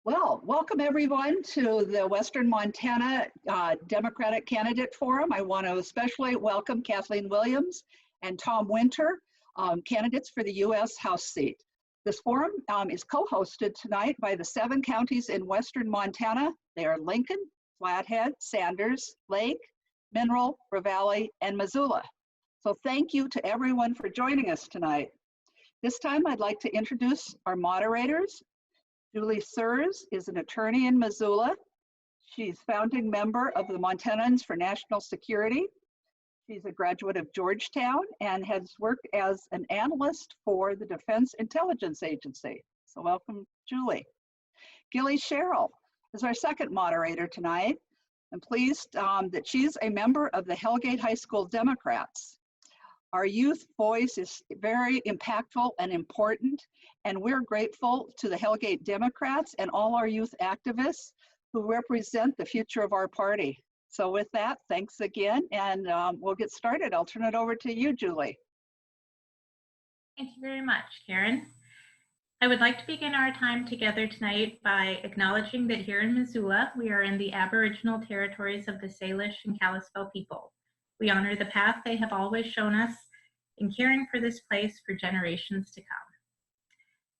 Well, welcome everyone to the Western Montana Democratic Candidate Forum. I want to especially welcome Kathleen Williams and Tom Winter, candidates for the U.S. House seat. This forum is co-hosted tonight by the 7 counties in Western Montana. They are Lincoln, Flathead, Sanders, Lake, Mineral, Ravalli, and Missoula. So thank you to everyone for joining us tonight. This time I'd like to introduce our moderators. Julie Sears is an attorney in Missoula. She's founding member of the Montanans for National Security. She's a graduate of Georgetown and has worked as an analyst for the Defense Intelligence Agency. So welcome, Julie. Gilly Sherrill is our second moderator tonight. I'm pleased that she's a member of the Hellgate High School Democrats. Our youth voice is very impactful and important, and we're grateful to the Hellgate Democrats and all our youth activists who represent the future of our party. So with that, thanks again, and we'll get started. I'll turn it over to you, Julie. Thank you very much, Karen. I would like to begin our time together tonight by acknowledging that here in Missoula, we are in the Aboriginal territories of the Salish and Kalispel people. We honor the path they have always shown us in caring for this place for generations to come.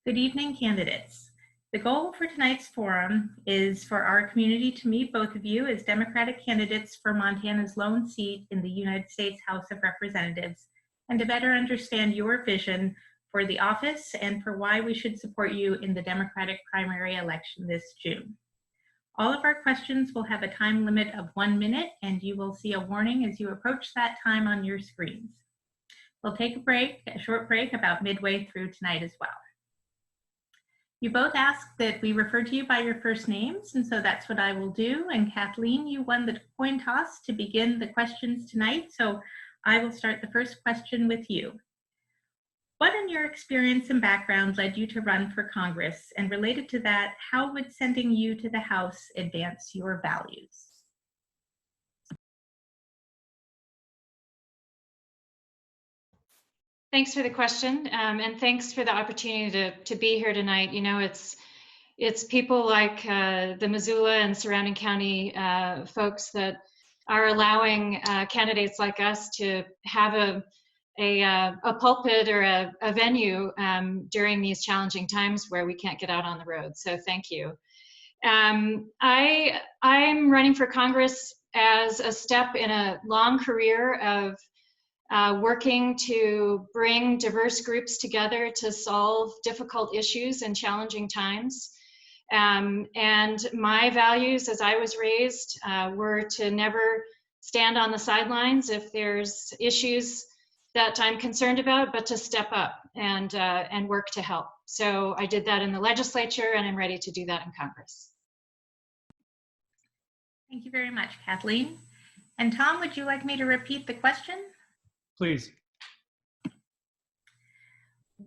Good evening, candidates. The goal for tonight's forum is for our community to meet both of you as Democratic candidates for Montana's lone seat in the United States House of Representatives, and to better understand your vision for the office and for why we should support you in the Democratic primary election this June. All of our questions will have a time limit of 1 minute, and you will see a warning as you approach that time on your screens. We'll take a short break about midway through tonight as well. You both asked that we refer to you by your first names, and so that's what I will do. And Kathleen, you won the coin toss to begin the questions tonight, so I will start the first question with you. What in your experience and background led you to run for Congress? And related to that, how would sending you to the House advance your values? Thanks for the question, and thanks for the opportunity to be here tonight. You know, it's people like the Missoula and surrounding county folks that are allowing candidates like us to have a pulpit or a venue during these challenging times where we can't get out on the road. So thank you. I'm running for Congress as a step in a long career of working to bring diverse groups together to solve difficult issues in challenging times. And my values as I was raised were to never stand on the sidelines if there's issues that I'm concerned about, but to step up and work to help. So I did that in the legislature, and I'm ready to do that in Congress. Thank you very much, Kathleen. And Tom, would you like me to repeat the question? Please.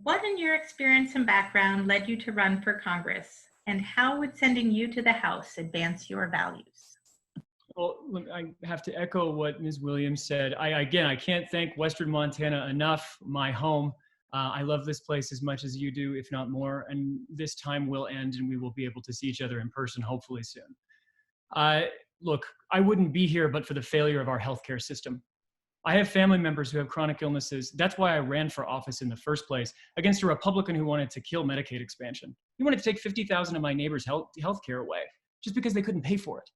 What in your experience and background led you to run for Congress? And how would sending you to the House advance your values? Well, look, I have to echo what Ms. Williams said. I can't thank Western Montana enough, my home. I love this place as much as you do, if not more, and this time will end and we will be able to see each other in person, hopefully soon. Look, I wouldn't be here but for the failure of our healthcare system. I have family members who have chronic illnesses. That's why I ran for office in the first place, against a Republican who wanted to kill Medicaid expansion. He wanted to take 50,000 of my neighbors' healthcare away just because they couldn't pay for it.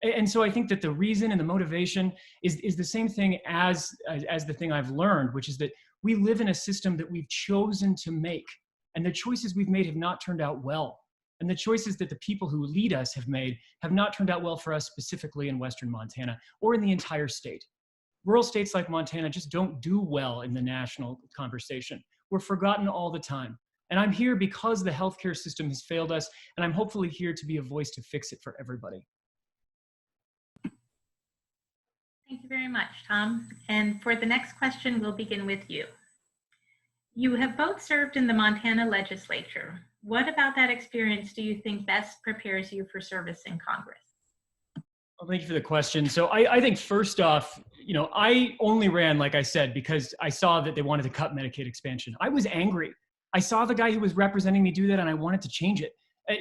And so I think that the reason and the motivation is the same thing as the thing I've learned, which is that we live in a system that we've chosen to make, and the choices we've made have not turned out well. And the choices that the people who lead us have made have not turned out well for us specifically in Western Montana or in the entire state. Rural states like Montana just don't do well in the national conversation. We're forgotten all the time. And I'm here because the healthcare system has failed us, and I'm hopefully here to be a voice to fix it for everybody. Thank you very much, Tom. And for the next question, we'll begin with you. You have both served in the Montana legislature. What about that experience do you think best prepares you for service in Congress? Well, thank you for the question. So I think first off, I only ran, like I said, because I saw that they wanted to cut Medicaid expansion. I was angry. I saw the guy who was representing me do that, and I wanted to change it.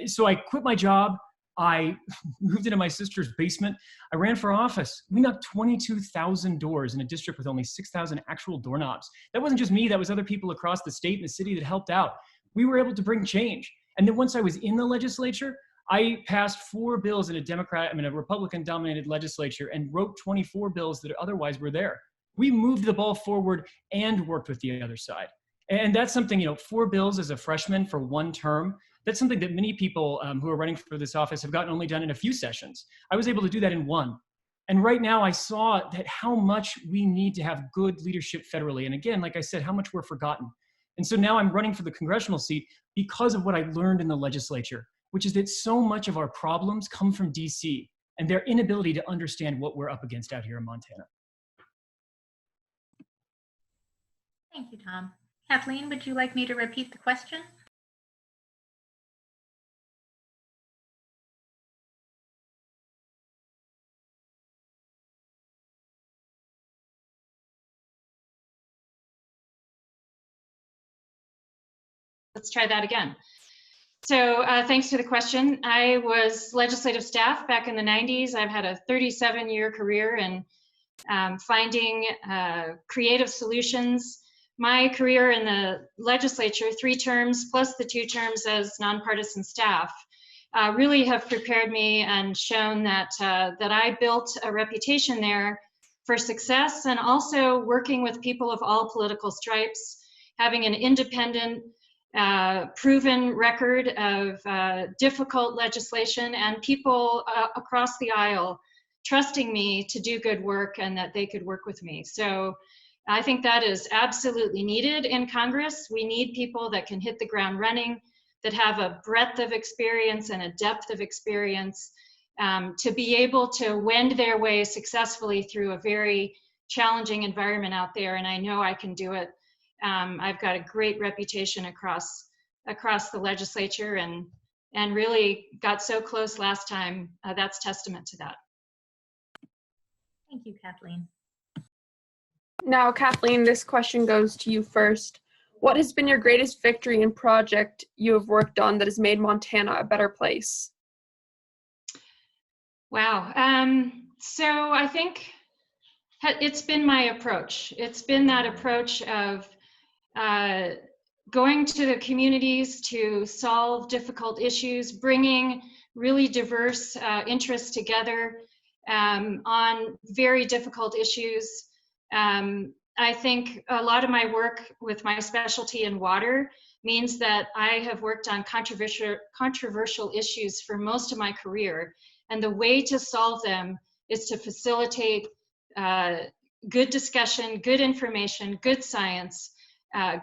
So I quit my job. I moved into my sister's basement. I ran for office. We knocked 22,000 doors in a district with only 6,000 actual doorknobs. That wasn't just me. That was other people across the state and the city that helped out. We were able to bring change. And then once I was in the legislature, I passed 4 bills in a Republican-dominated legislature and wrote 24 bills that otherwise were there. We moved the ball forward and worked with the other side. And that's something, 4 bills as a freshman for 1 term. That's something that many people who are running for this office have gotten only done in a few sessions. I was able to do that in 1. And right now I saw that how much we need to have good leadership federally. And again, like I said, how much we're forgotten. And so now I'm running for the congressional seat because of what I learned in the legislature, which is that so much of our problems come from DC and their inability to understand what we're up against out here in Montana. Thank you, Tom. Kathleen, would you like me to repeat the question? Let's try that again. So thanks for the question. I was legislative staff back in the 90s. I've had a 37-year career in finding creative solutions. My career in the legislature, 3 terms plus the 2 terms as nonpartisan staff, really have prepared me and shown that that I built a reputation there for success, and also working with people of all political stripes, having an independent, proven record of difficult legislation, and people across the aisle trusting me to do good work and that they could work with me. So I think that is absolutely needed in Congress. We need people that can hit the ground running, that have a breadth of experience and a depth of experience to be able to wend their way successfully through a very challenging environment out there. And I know I can do it. I've got a great reputation across the legislature, and really got so close last time. That's testament to that. Thank you, Kathleen. Now, Kathleen, this question goes to you first. What has been your greatest victory and project you have worked on that has made Montana a better place? Wow. So I think it's been my approach. It's been that approach of going to the communities to solve difficult issues, bringing really diverse interests together on very difficult issues. I think a lot of my work with my specialty in water means that I have worked on controversial issues for most of my career. And the way to solve them is to facilitate good discussion, good information, good science,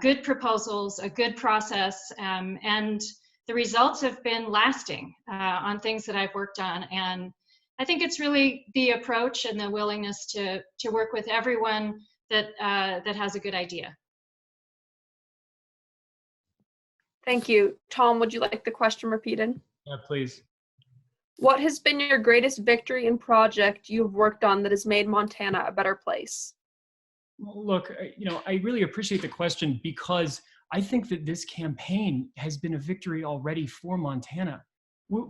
good proposals, a good process, and the results have been lasting on things that I've worked on. And I think it's really the approach and the willingness to work with everyone that that has a good idea. Thank you. Tom, would you like the question repeated? Yeah, please. What has been your greatest victory and project you've worked on that has made Montana a better place? Well, look, I really appreciate the question because I think that this campaign has been a victory already for Montana.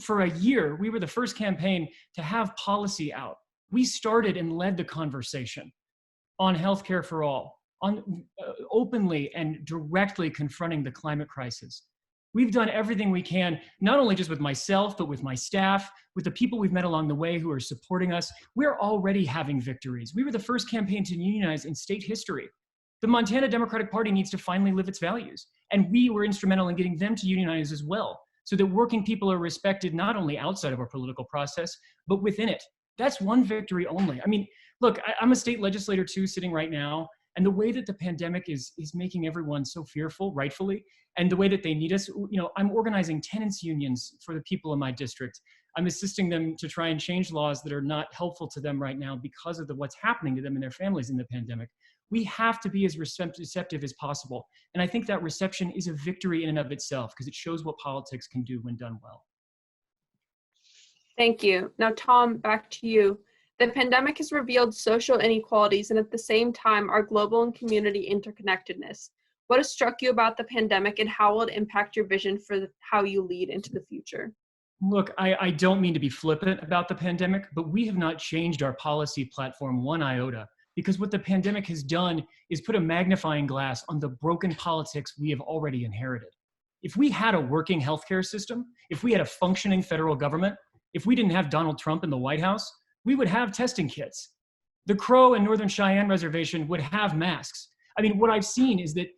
For a year, we were the first campaign to have policy out. We started and led the conversation on healthcare for all, on openly and directly confronting the climate crisis. We've done everything we can, not only just with myself, but with my staff, with the people we've met along the way who are supporting us. We're already having victories. We were the first campaign to unionize in state history. The Montana Democratic Party needs to finally live its values. And we were instrumental in getting them to unionize as well, so that working people are respected not only outside of our political process, but within it. That's one victory only. I mean, look, I'm a state legislator too, sitting right now, and the way that the pandemic is making everyone so fearful, rightfully, and the way that they need us, I'm organizing tenants unions for the people in my district. I'm assisting them to try and change laws that are not helpful to them right now because of what's happening to them and their families in the pandemic. We have to be as receptive as possible. And I think that reception is a victory in and of itself because it shows what politics can do when done well. Thank you. Now, Tom, back to you. The pandemic has revealed social inequalities and at the same time our global and community interconnectedness. What has struck you about the pandemic, and how will it impact your vision for how you lead into the future? Look, I don't mean to be flippant about the pandemic, but we have not changed our policy platform one iota, because what the pandemic has done is put a magnifying glass on the broken politics we have already inherited. If we had a working healthcare system, if we had a functioning federal government, if we didn't have Donald Trump in the White House, we would have testing kits. The Crow and Northern Cheyenne Reservation would have masks. I mean, what I've seen is that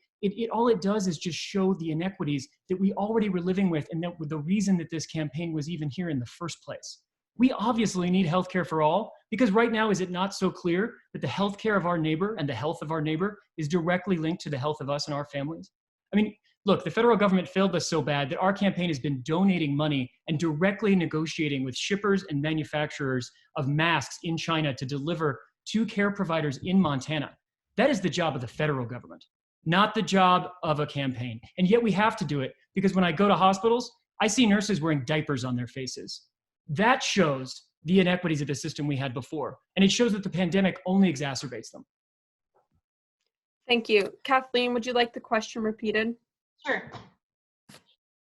all it does is just show the inequities that we already were living with, and that the reason that this campaign was even here in the first place. We obviously need healthcare for all, because right now, is it not so clear that the healthcare of our neighbor and the health of our neighbor is directly linked to the health of us and our families? I mean, look, the federal government failed us so bad that our campaign has been donating money and directly negotiating with shippers and manufacturers of masks in China to deliver to care providers in Montana. That is the job of the federal government, not the job of a campaign. And yet we have to do it, because when I go to hospitals, I see nurses wearing diapers on their faces. That shows the inequities of the system we had before. And it shows that the pandemic only exacerbates them. Thank you. Kathleen, would you like the question repeated? Sure.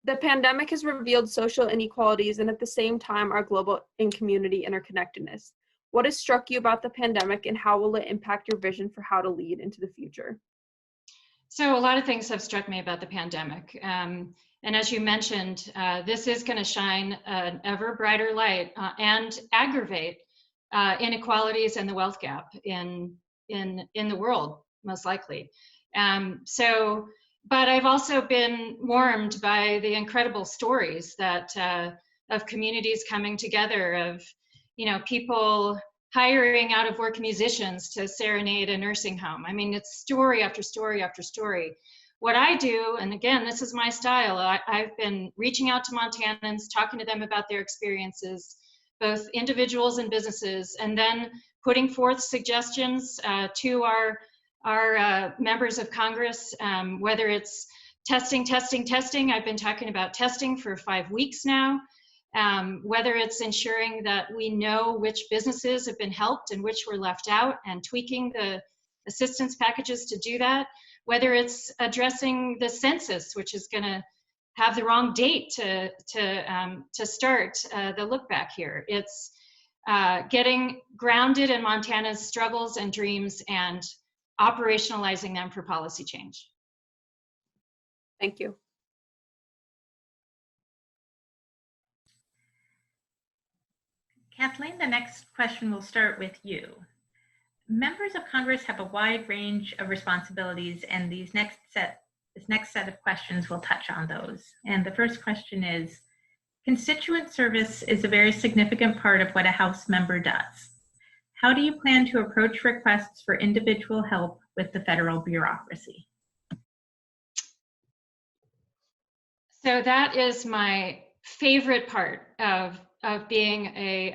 The pandemic has revealed social inequalities and at the same time our global and community interconnectedness. What has struck you about the pandemic, and how will it impact your vision for how to lead into the future? So a lot of things have struck me about the pandemic. And as you mentioned, this is going to shine an ever brighter light and aggravate inequalities and the wealth gap in the world, most likely. But I've also been warmed by the incredible stories that of communities coming together, of people hiring out of work musicians to serenade a nursing home. I mean, it's story after story after story. What I do, and again, this is my style, I've been reaching out to Montanans, talking to them about their experiences, both individuals and businesses, and then putting forth suggestions to our members of Congress, whether it's testing. I've been talking about testing for 5 weeks now. Whether it's ensuring that we know which businesses have been helped and which were left out, and tweaking the assistance packages to do that, whether it's addressing the census, which is going to have the wrong date to start the look back here. It's getting grounded in Montana's struggles and dreams and operationalizing them for policy change. Thank you. Kathleen, the next question will start with you. Members of Congress have a wide range of responsibilities, and this next set of questions will touch on those. And the first question is, constituent service is a very significant part of what a House member does. How do you plan to approach requests for individual help with the federal bureaucracy? So that is my favorite part of being a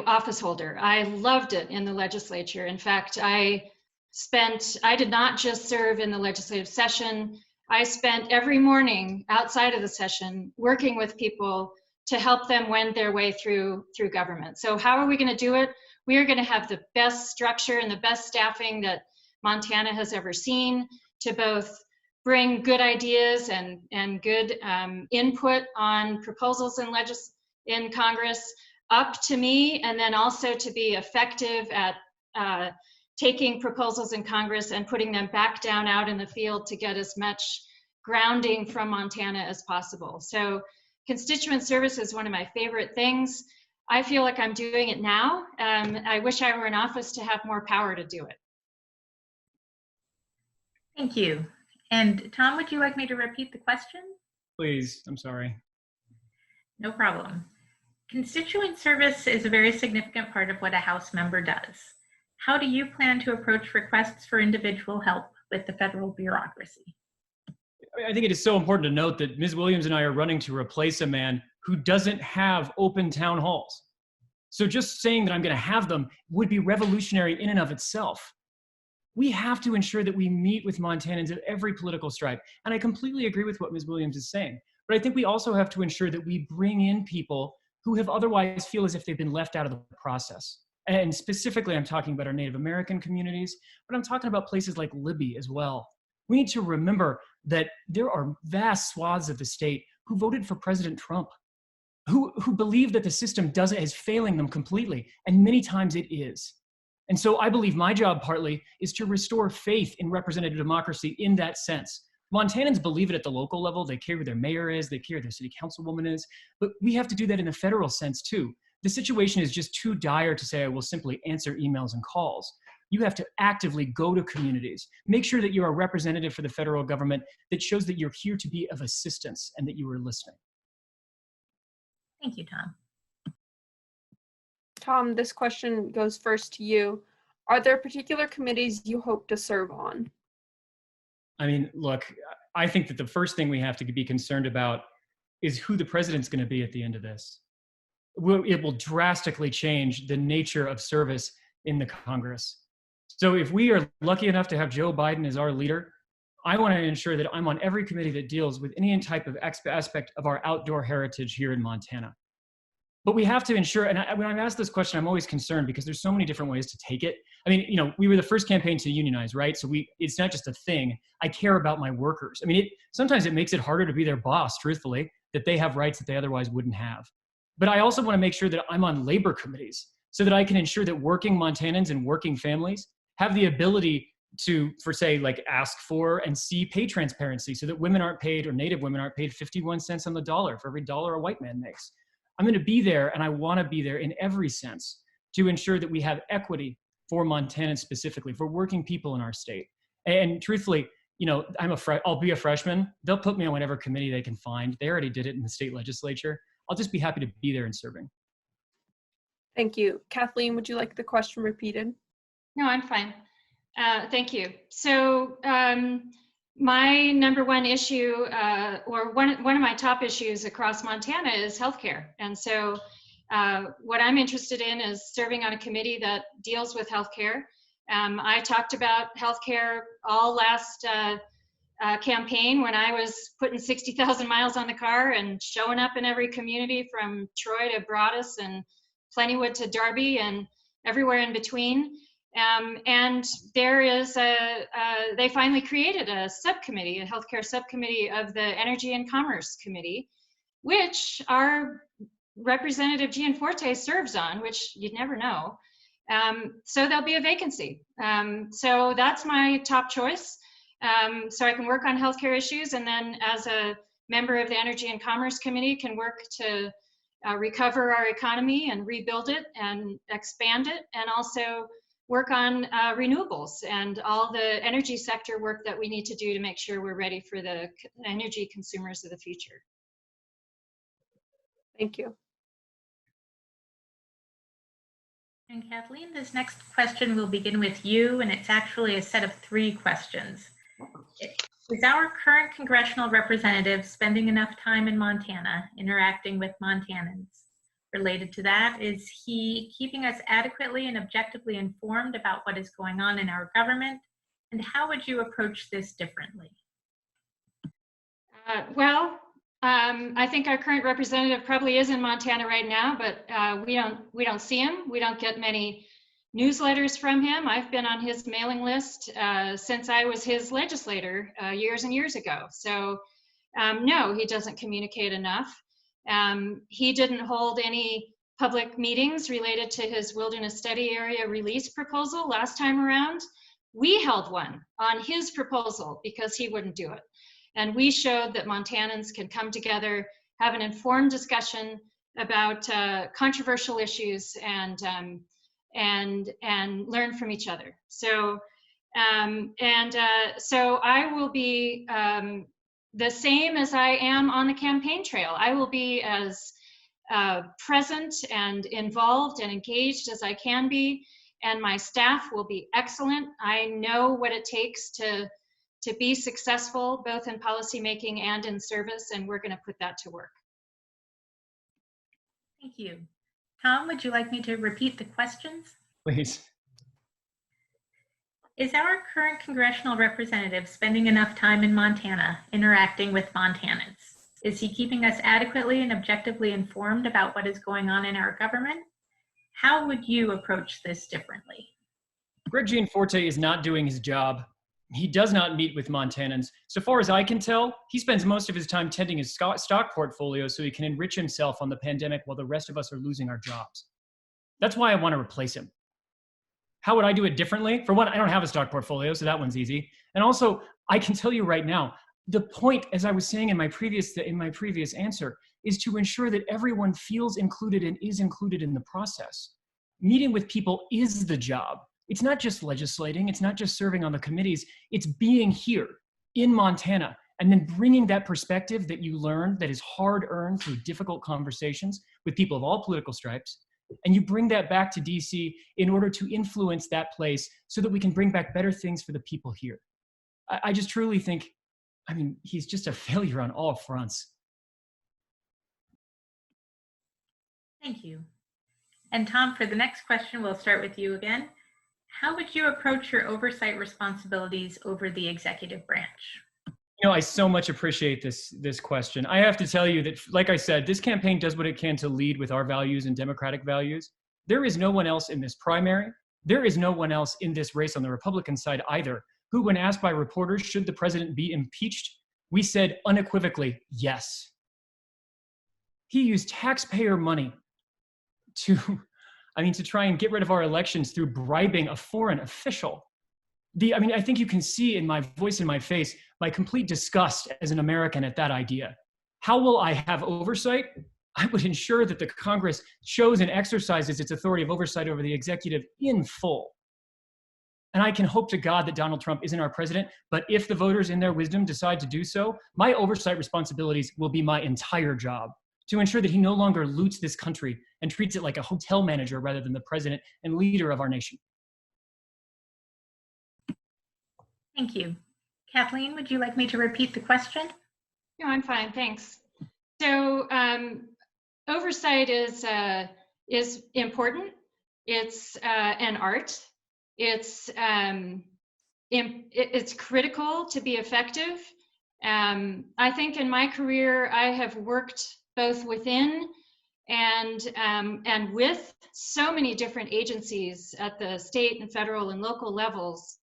office holder. I loved it in the legislature. In fact, I did not just serve in the legislative session. I spent every morning outside of the session working with people to help them wend their way through government. So how are we going to do it? We are going to have the best structure and the best staffing that Montana has ever seen to both bring good ideas and good input on proposals in Congress up to me, and then also to be effective at taking proposals in Congress and putting them back down out in the field to get as much grounding from Montana as possible. So constituent service is one of my favorite things. I feel like I'm doing it now. I wish I were in office to have more power to do it. Thank you. And Tom, would you like me to repeat the question? Please, I'm sorry. No problem. Constituent service is a very significant part of what a House member does. How do you plan to approach requests for individual help with the federal bureaucracy? I think it is so important to note that Ms. Williams and I are running to replace a man who doesn't have open town halls. So just saying that I'm going to have them would be revolutionary in and of itself. We have to ensure that we meet with Montanans at every political stripe. And I completely agree with what Ms. Williams is saying. But I think we also have to ensure that we bring in people who have otherwise feel as if they've been left out of the process. And specifically, I'm talking about our Native American communities, but I'm talking about places like Libby as well. We need to remember that there are vast swaths of the state who voted for President Trump, who believe that the system is failing them completely, and many times it is. And so I believe my job partly is to restore faith in representative democracy in that sense. Montanans believe it at the local level. They care who their mayor is, they care who their city councilwoman is, but we have to do that in the federal sense too. The situation is just too dire to say I will simply answer emails and calls. You have to actively go to communities. Make sure that you're a representative for the federal government that shows that you're here to be of assistance and that you are listening. Thank you, Tom. Tom, this question goes first to you. Are there particular committees you hope to serve on? I mean, look, I think that the first thing we have to be concerned about is who the president's going to be at the end of this. It will drastically change the nature of service in the Congress. So if we are lucky enough to have Joe Biden as our leader, I want to ensure that I'm on every committee that deals with any type of aspect of our outdoor heritage here in Montana. But we have to ensure, and when I'm asked this question, I'm always concerned because there's so many different ways to take it. I mean, you know, we were the first campaign to unionize, right? So it's not just a thing. I care about my workers. I mean, sometimes it makes it harder to be their boss, truthfully, that they have rights that they otherwise wouldn't have. But I also want to make sure that I'm on labor committees so that I can ensure that working Montanans and working families have the ability to, for say, like ask for and see pay transparency so that women aren't paid, or Native women aren't paid 51 cents on the dollar for every dollar a white man makes. I'm going to be there, and I want to be there in every sense to ensure that we have equity for Montanans specifically, for working people in our state. And truthfully, you know, I'll be a freshman. They'll put me on whatever committee they can find. They already did it in the state legislature. I'll just be happy to be there and serving. Thank you. Kathleen, would you like the question repeated? No, I'm fine. Thank you. So my number one issue, or one of my top issues across Montana is healthcare. And so what I'm interested in is serving on a committee that deals with healthcare. I talked about healthcare all last campaign when I was putting 60,000 miles on the car and showing up in every community from Troy to Broadus and Plentywood to Darby and everywhere in between. And there is they finally created a subcommittee, a healthcare subcommittee of the Energy and Commerce Committee, which our Representative Gianforte serves on, which you'd never know. So there'll be a vacancy. So that's my top choice. So I can work on healthcare issues, and then as a member of the Energy and Commerce Committee can work to recover our economy and rebuild it and expand it, and also work on renewables and all the energy sector work that we need to do to make sure we're ready for the energy consumers of the future. Thank you. And Kathleen, this next question will begin with you, and it's actually a set of 3 questions. Is our current congressional representative spending enough time in Montana interacting with Montanans? Related to that, is he keeping us adequately and objectively informed about what is going on in our government? And how would you approach this differently? I think our current representative probably is in Montana right now, but we don't see him. We don't get many newsletters from him. I've been on his mailing list since I was his legislator years and years ago. So no, he doesn't communicate enough. He didn't hold any public meetings related to his wilderness study area release proposal last time around. We held one on his proposal because he wouldn't do it. And we showed that Montanans can come together, have an informed discussion about controversial issues and learn from each other. So, so I will be the same as I am on the campaign trail. I will be as present and involved and engaged as I can be, and my staff will be excellent. I know what it takes to be successful, both in policymaking and in service, and we're going to put that to work. Thank you. Tom, would you like me to repeat the questions? Please. Is our current congressional representative spending enough time in Montana interacting with Montanans? Is he keeping us adequately and objectively informed about what is going on in our government? How would you approach this differently? Greg Gianforte is not doing his job. He does not meet with Montanans. So far as I can tell, he spends most of his time tending his stock portfolio so he can enrich himself on the pandemic while the rest of us are losing our jobs. That's why I want to replace him. How would I do it differently? For one, I don't have a stock portfolio, so that one's easy. And also, I can tell you right now, the point, as I was saying in my previous answer, is to ensure that everyone feels included and is included in the process. Meeting with people is the job. It's not just legislating, it's not just serving on the committees, it's being here in Montana and then bringing that perspective that you learn that is hard earned through difficult conversations with people of all political stripes, and you bring that back to DC in order to influence that place so that we can bring back better things for the people here. I just truly think, I mean, he's just a failure on all fronts. Thank you. And Tom, for the next question, we'll start with you again. How would you approach your oversight responsibilities over the executive branch? You know, I so much appreciate this question. I have to tell you that, like I said, this campaign does what it can to lead with our values and democratic values. There is no one else in this primary. There is no one else in this race on the Republican side either, who, when asked by reporters, should the president be impeached, we said unequivocally, yes. He used taxpayer money to try and get rid of our elections through bribing a foreign official. I think you can see in my voice and my face my complete disgust as an American at that idea. How will I have oversight? I would ensure that the Congress shows and exercises its authority of oversight over the executive in full. And I can hope to God that Donald Trump isn't our president, but if the voters in their wisdom decide to do so, my oversight responsibilities will be my entire job to ensure that he no longer loots this country and treats it like a hotel manager rather than the president and leader of our nation. Thank you. Kathleen, would you like me to repeat the question? No, I'm fine, thanks. So oversight is important. It's an art. It's critical to be effective. I think in my career, I have worked both within and with so many different agencies at the state and federal and local levels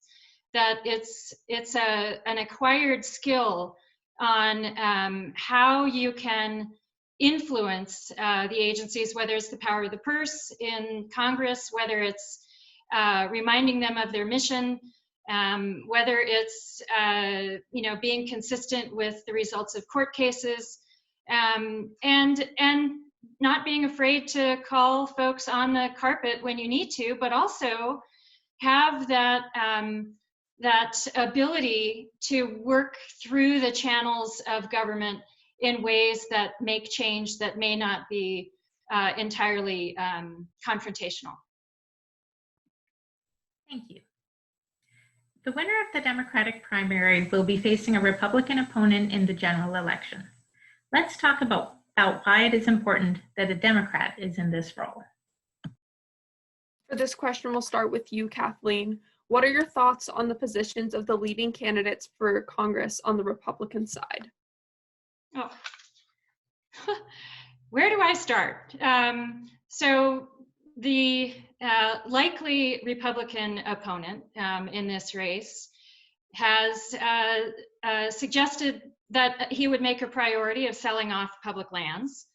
that it's an acquired skill on how you can influence the agencies, whether it's the power of the purse in Congress, whether it's reminding them of their mission, whether it's being consistent with the results of court cases, and not being afraid to call folks on the carpet when you need to, but also have that ability to work through the channels of government in ways that make change that may not be entirely confrontational. Thank you. The winner of the Democratic primary will be facing a Republican opponent in the general election. Let's talk about why it is important that a Democrat is in this role. For this question, we'll start with you, Kathleen. What are your thoughts on the positions of the leading candidates for Congress on the Republican side? Oh, where do I start? So the likely Republican opponent in this race has suggested that he would make a priority of selling off public lands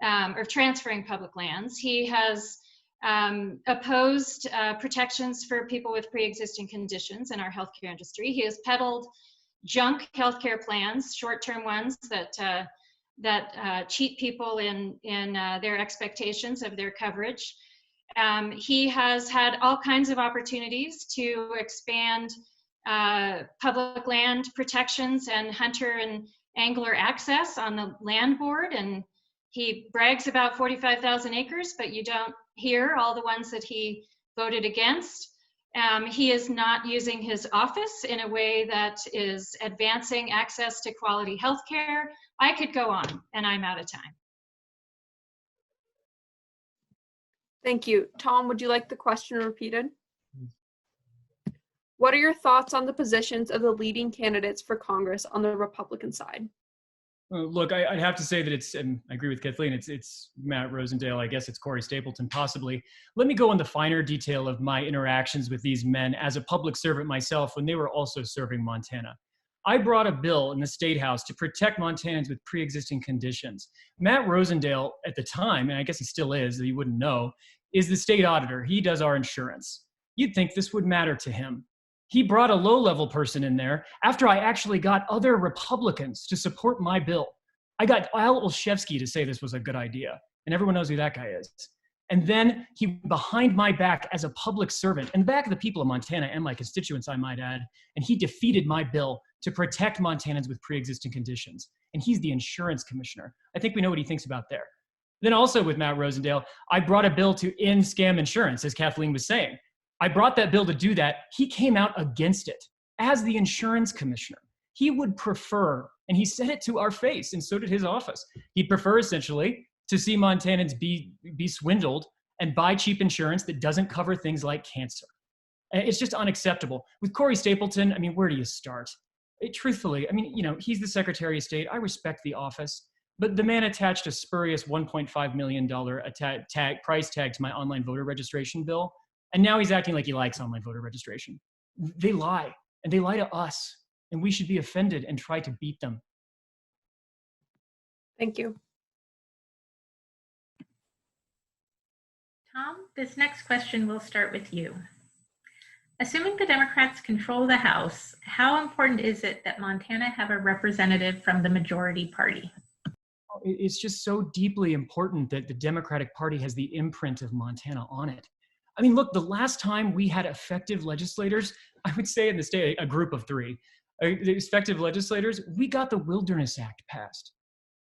or transferring public lands. He has opposed protections for people with pre-existing conditions in our healthcare industry. He has peddled junk healthcare plans, short-term ones that cheat people in their expectations of their coverage. He has had all kinds of opportunities to expand public land protections and hunter and angler access on the land board, and he brags about 45,000 acres, but you don't hear all the ones that he voted against. He is not using his office in a way that is advancing access to quality health care. I could go on, and I'm out of time. Thank you. Tom, would you like the question repeated? What are your thoughts on the positions of the leading candidates for Congress on the Republican side? Look, I'd have to say that it's, and I agree with Kathleen, it's Matt Rosendale, I guess it's Corey Stapleton, possibly. Let me go into finer detail of my interactions with these men as a public servant myself when they were also serving Montana. I brought a bill in the State House to protect Montanans with pre-existing conditions. Matt Rosendale, at the time, and I guess he still is, you wouldn't know, is the state auditor. He does our insurance. You'd think this would matter to him. He brought a low-level person in there after I actually got other Republicans to support my bill. I got Al Olszewski to say this was a good idea, and everyone knows who that guy is. And then he, behind my back as a public servant, and back of the people of Montana and my constituents, I might add, and he defeated my bill to protect Montanans with pre-existing conditions. And he's the insurance commissioner. I think we know what he thinks about there. Then also with Matt Rosendale, I brought a bill to end scam insurance, as Kathleen was saying. I brought that bill to do that. He came out against it as the insurance commissioner. He would prefer, and he said it to our face, and so did his office. He'd prefer essentially to see Montanans be swindled and buy cheap insurance that doesn't cover things like cancer. It's just unacceptable. With Corey Stapleton, I mean, where do you start? Truthfully, I mean, you know, he's the Secretary of State. I respect the office, but the man attached a spurious $1.5 million price tag to my online voter registration bill. And now he's acting like he likes online voter registration. They lie, and they lie to us, and we should be offended and try to beat them. Thank you. Tom, this next question will start with you. Assuming the Democrats control the House, how important is it that Montana have a representative from the majority party? It's just so deeply important that the Democratic Party has the imprint of Montana on it. I mean, look, the last time we had effective legislators, I would say in the state, a group of three, effective legislators, we got the Wilderness Act passed.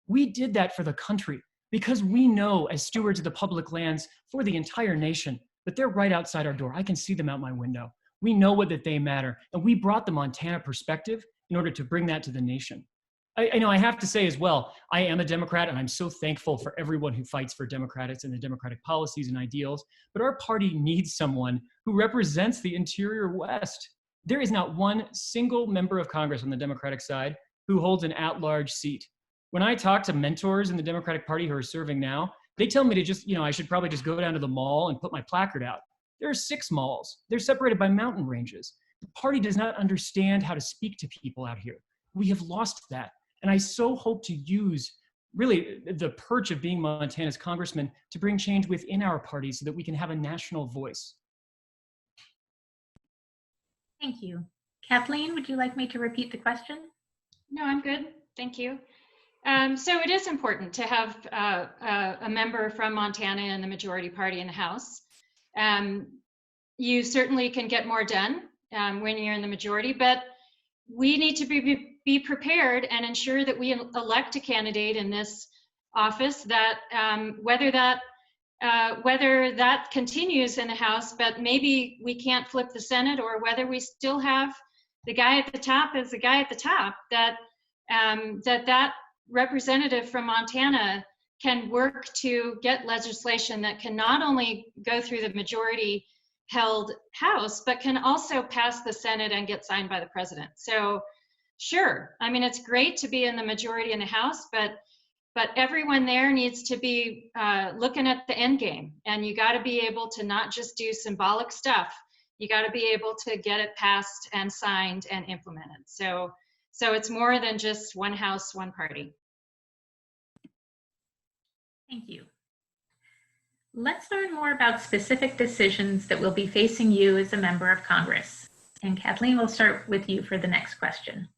We did that for the country because we know as stewards of the public lands for the entire nation that they're right outside our door. I can see them out my window. We know that they matter. And we brought the Montana perspective in order to bring that to the nation. I know I have to say as well, I am a Democrat and I'm so thankful for everyone who fights for Democrats and the Democratic policies and ideals, but our party needs someone who represents the interior West. There is not one single member of Congress on the Democratic side who holds an at-large seat. When I talk to mentors in the Democratic Party who are serving now, they tell me to just, you know, I should probably just go down to the mall and put my placard out. There are 6 malls. They're separated by mountain ranges. The party does not understand how to speak to people out here. We have lost that. And I so hope to use really the perch of being Montana's congressman to bring change within our party so that we can have a national voice. Thank you. Kathleen, would you like me to repeat the question? No, I'm good. Thank you. So it is important to have a member from Montana in the majority party in the House. You certainly can get more done when you're in the majority, but we need to be prepared and ensure that we elect a candidate in this office that whether that continues in the House, but maybe we can't flip the Senate, or whether we still have the guy at the top as the guy at the top, that that representative from Montana can work to get legislation that can not only go through the majority held House, but can also pass the Senate and get signed by the president. So sure, I mean, it's great to be in the majority in the House, but everyone there needs to be looking at the end game, and you got to be able to not just do symbolic stuff. You got to be able to get it passed and signed and implemented. So it's more than just one House, one party. Thank you. Let's learn more about specific decisions that will be facing you as a member of Congress. And Kathleen, we'll start with you for the next question.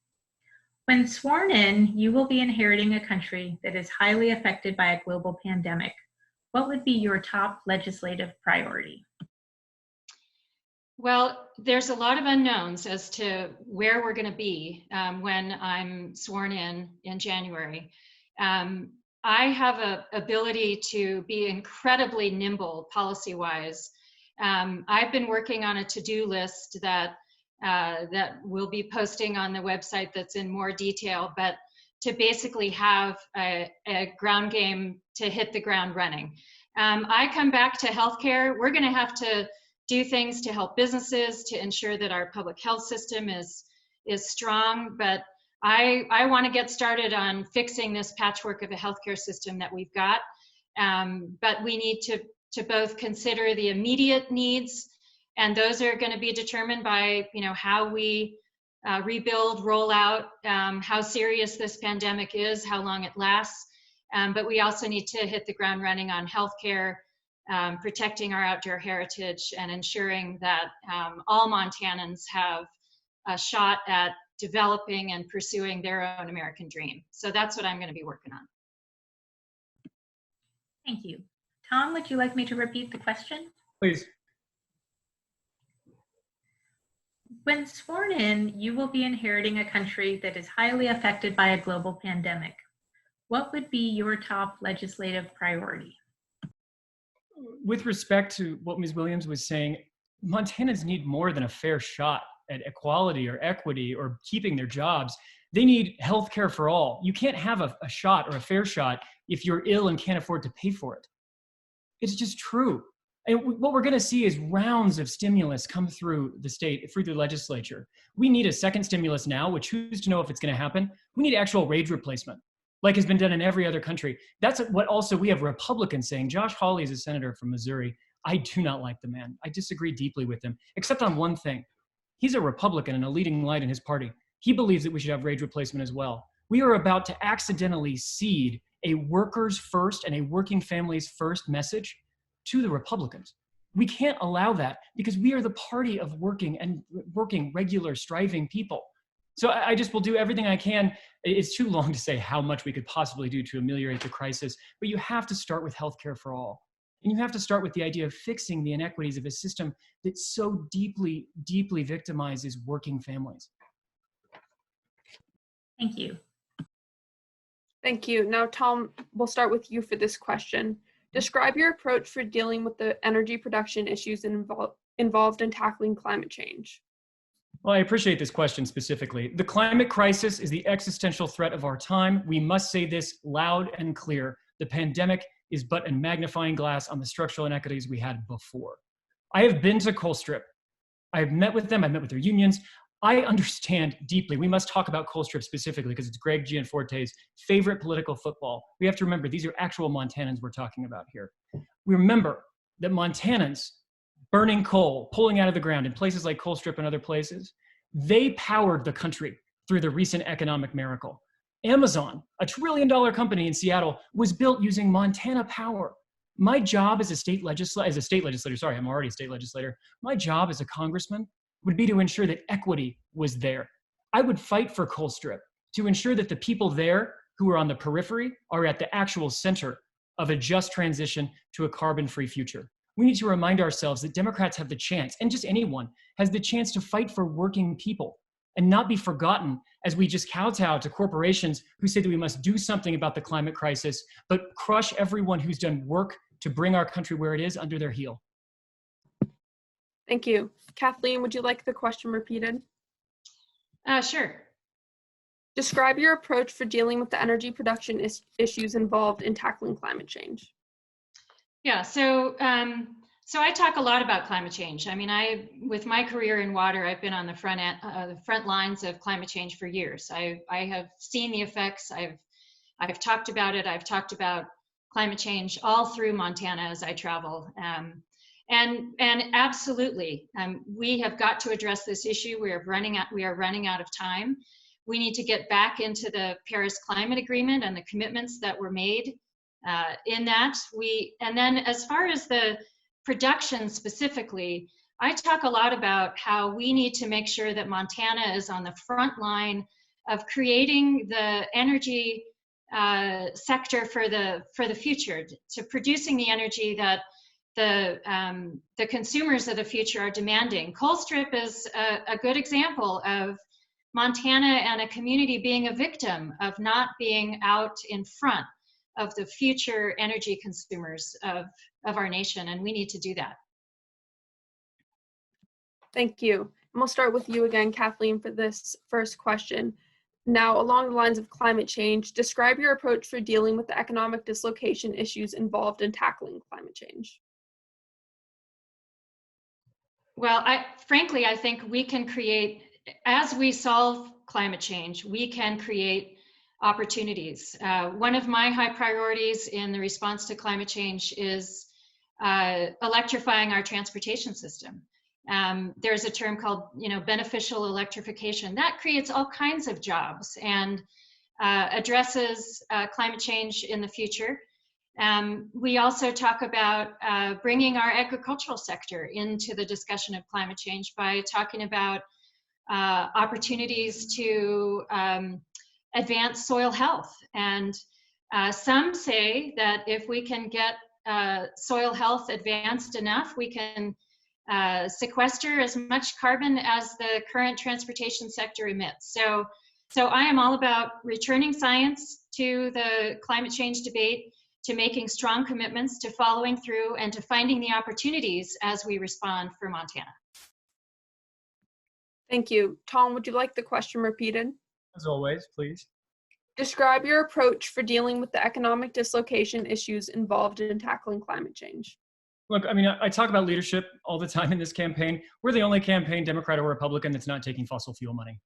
When sworn in, you will be inheriting a country that is highly affected by a global pandemic. What would be your top legislative priority? Well, there's a lot of unknowns as to where we're going to be when I'm sworn in January. I have an ability to be incredibly nimble policy-wise. I've been working on a to-do list that we'll be posting on the website that's in more detail, but to basically have a ground game to hit the ground running. I come back to healthcare. We're going to have to do things to help businesses, to ensure that our public health system is strong, but I want to get started on fixing this patchwork of a healthcare system that we've got. But we need to both consider the immediate needs, and those are going to be determined by, how we rebuild, roll out, how serious this pandemic is, how long it lasts. But we also need to hit the ground running on healthcare, protecting our outdoor heritage, and ensuring that all Montanans have a shot at developing and pursuing their own American dream. So that's what I'm going to be working on. Thank you. Tom, would you like me to repeat the question? Please. When sworn in, you will be inheriting a country that is highly affected by a global pandemic. What would be your top legislative priority? With respect to what Ms. Williams was saying, Montanans need more than a fair shot at equality or equity or keeping their jobs. They need health care for all. You can't have a shot or a fair shot if you're ill and can't afford to pay for it. It's just true. And what we're going to see is rounds of stimulus come through the state, through the legislature. We need a second stimulus now, which who's to know if it's going to happen? We need actual wage replacement, like has been done in every other country. That's what also we have Republicans saying. Josh Hawley is a senator from Missouri. I do not like the man. I disagree deeply with him, except on one thing. He's a Republican and a leading light in his party. He believes that we should have wage replacement as well. We are about to accidentally seed a workers first and a working families first message to the Republicans. We can't allow that because we are the party of working regular, striving people. So I just will do everything I can. It's too long to say how much we could possibly do to ameliorate the crisis, but you have to start with healthcare for all. And you have to start with the idea of fixing the inequities of a system that so deeply, deeply victimizes working families. Thank you. Thank you. Now, Tom, we'll start with you for this question. Describe your approach for dealing with the energy production issues involved in tackling climate change. Well, I appreciate this question specifically. The climate crisis is the existential threat of our time. We must say this loud and clear. The pandemic is but a magnifying glass on the structural inequities we had before. I have been to Colstrip. I have met with them. I've met with their unions. I understand deeply. We must talk about Colstrip specifically because it's Greg Gianforte's favorite political football. We have to remember these are actual Montanans we're talking about here. We remember that Montanans burning coal, pulling out of the ground in places like Colstrip and other places, they powered the country through the recent economic miracle. Amazon, a $1 trillion company in Seattle, was built using Montana power. My job as a state legislator, sorry, I'm already a state legislator. My job as a congressman would be to ensure that equity was there. I would fight for Colstrip to ensure that the people there who are on the periphery are at the actual center of a just transition to a carbon-free future. We need to remind ourselves that Democrats have the chance, and just anyone has the chance to fight for working people and not be forgotten as we just kowtow to corporations who say that we must do something about the climate crisis, but crush everyone who's done work to bring our country where it is under their heel. Thank you. Kathleen, would you like the question repeated? Sure. Describe your approach for dealing with the energy production issues involved in tackling climate change. Yeah, so I talk a lot about climate change. I mean, with my career in water, I've been on the front lines of climate change for years. I have seen the effects. I've talked about it. I've talked about climate change all through Montana as I travel. And absolutely, we have got to address this issue. We are running out of time. We need to get back into the Paris Climate Agreement and the commitments that were made in that. And then as far as the production specifically, I talk a lot about how we need to make sure that Montana is on the front line of creating the energy sector for the future, to producing the energy that the consumers of the future are demanding. Colstrip is a good example of Montana and a community being a victim of not being out in front of the future energy consumers of our nation, and we need to do that. Thank you. And we'll start with you again, Kathleen, for this first question. Now, along the lines of climate change, describe your approach for dealing with the economic dislocation issues involved in tackling climate change. Well, frankly, I think we can create, as we solve climate change, we can create opportunities. One of my high priorities in the response to climate change is electrifying our transportation system. There's a term called, beneficial electrification. That creates all kinds of jobs and addresses climate change in the future. We also talk about bringing our agricultural sector into the discussion of climate change by talking about opportunities to advance soil health. And some say that if we can get soil health advanced enough, we can sequester as much carbon as the current transportation sector emits. So I am all about returning science to the climate change debate, to making strong commitments, to following through, and to finding the opportunities as we respond for Montana. Thank you. Tom, would you like the question repeated? As always, please. Describe your approach for dealing with the economic dislocation issues involved in tackling climate change. Look, I mean, I talk about leadership all the time in this campaign. We're the only campaign, Democrat or Republican, that's not taking fossil fuel money.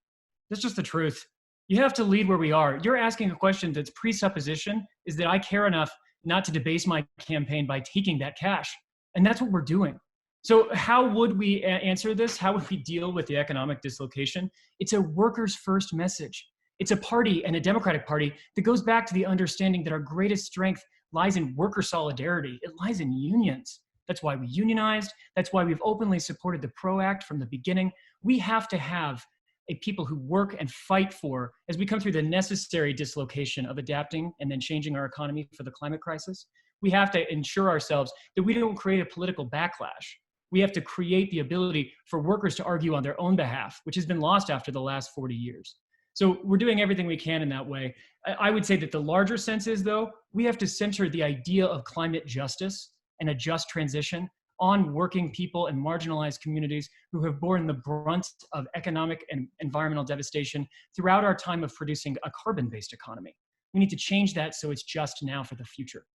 That's just the truth. You have to lead where we are. You're asking a question that's presupposition is that I care enough not to debase my campaign by taking that cash. And that's what we're doing. So how would we answer this? How would we deal with the economic dislocation? It's a workers' first message. It's a party, and a Democratic Party, that goes back to the understanding that our greatest strength lies in worker solidarity. It lies in unions. That's why we unionized. That's why we've openly supported the PRO Act from the beginning. We have to have a people who work and fight for, as we come through the necessary dislocation of adapting and then changing our economy for the climate crisis, we have to ensure ourselves that we don't create a political backlash. We have to create the ability for workers to argue on their own behalf, which has been lost after the last 40 years. So we're doing everything we can in that way. I would say that the larger sense is, though, we have to center the idea of climate justice and a just transition on working people and marginalized communities who have borne the brunt of economic and environmental devastation throughout our time of producing a carbon-based economy. We need to change that so it's just now for the future.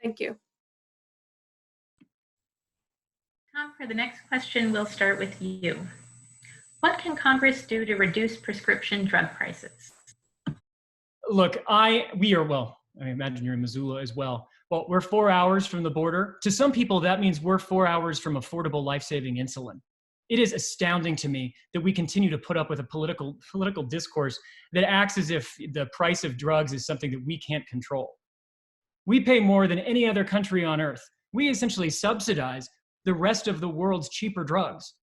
Thank you. Tom, for the next question, we'll start with you. What can Congress do to reduce prescription drug prices? Look, well, I imagine you're in Missoula as well. Well, we're 4 hours from the border. To some people, that means we're 4 hours from affordable life-saving insulin. It is astounding to me that we continue to put up with a political discourse that acts as if the price of drugs is something that we can't control. We pay more than any other country on earth. We essentially subsidize the rest of the world's cheaper drugs.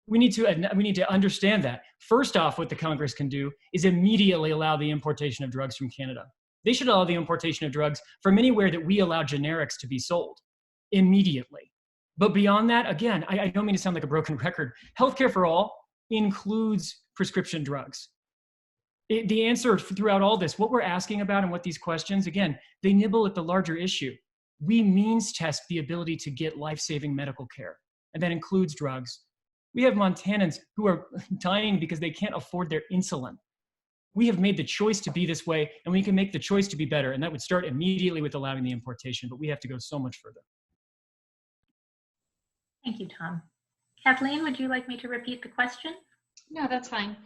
We need to understand that. First off, what the Congress can do is immediately allow the importation of drugs from Canada. They should allow the importation of drugs from anywhere that we allow generics to be sold immediately. But beyond that, again, I don't mean to sound like a broken record. Healthcare for all includes prescription drugs. The answer throughout all this, what we're asking about and what these questions, again, they nibble at the larger issue. We means test the ability to get life-saving medical care, and that includes drugs. We have Montanans who are dying because they can't afford their insulin. We have made the choice to be this way, and we can make the choice to be better, and that would start immediately with allowing the importation, but we have to go so much further. Thank you, Tom. Kathleen, would you like me to repeat the question? No, that's fine.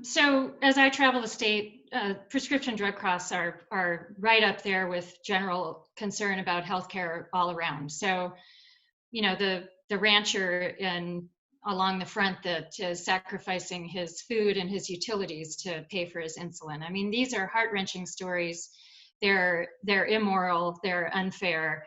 So as I travel the state, prescription drug costs are right up there with general concern about healthcare all around. So, the rancher along the front that is sacrificing his food and his utilities to pay for his insulin. I mean, these are heart-wrenching stories. They're immoral, they're unfair.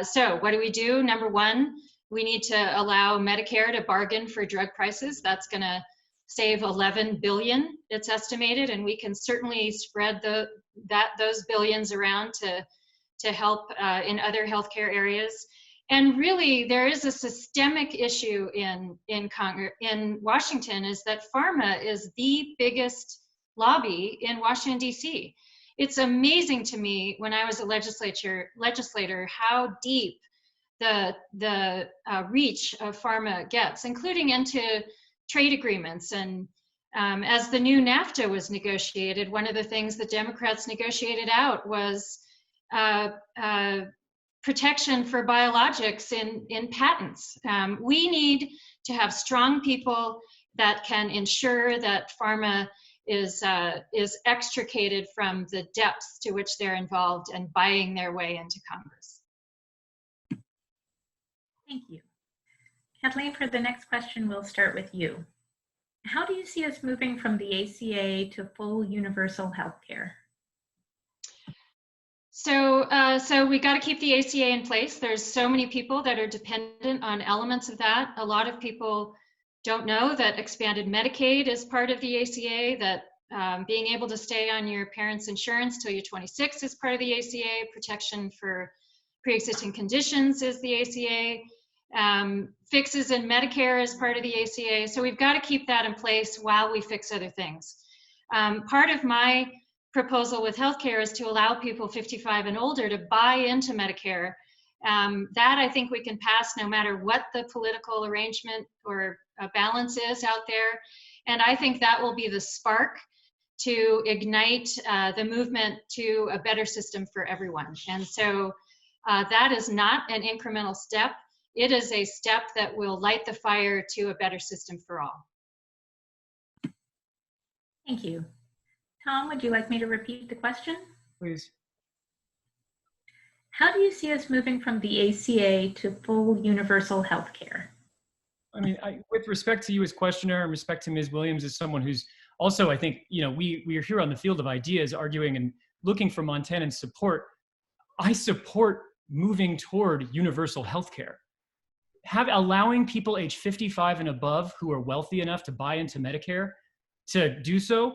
So what do? Number one, we need to allow Medicare to bargain for drug prices. That's gonna save $11 billion, it's estimated, and we can certainly spread those billions around to help in other healthcare areas. And really, there is a systemic issue in Washington, is that pharma is the biggest lobby in Washington, D.C. It's amazing to me when I was a legislator how deep the reach of pharma gets, including into trade agreements. And as the new NAFTA was negotiated, one of the things the Democrats negotiated out was protection for biologics in patents. We need to have strong people that can ensure that pharma is extricated from the depths to which they're involved and buying their way into Congress. Thank you. Kathleen, for the next question, we'll start with you. How do you see us moving from the ACA to full universal health care? So we got to keep the ACA in place. There's so many people that are dependent on elements of that. A lot of people don't know that expanded Medicaid is part of the ACA, that being able to stay on your parents' insurance till you're 26 is part of the ACA, protection for pre-existing conditions is the ACA, fixes in Medicare is part of the ACA. So we've got to keep that in place while we fix other things. Part of my proposal with healthcare is to allow people 55 and older to buy into Medicare. That I think we can pass no matter what the political arrangement or balance is out there. And I think that will be the spark to ignite the movement to a better system for everyone. And so that is not an incremental step. It is a step that will light the fire to a better system for all. Thank you. Tom, would you like me to repeat the question? Please. How do you see us moving from the ACA to full universal health care? I mean, with respect to you as questioner and respect to Ms. Williams as someone who's also, I think, you know, we are here on the field of ideas arguing and looking for Montanans' support. I support moving toward universal health care. Allowing people age 55 and above who are wealthy enough to buy into Medicare to do so,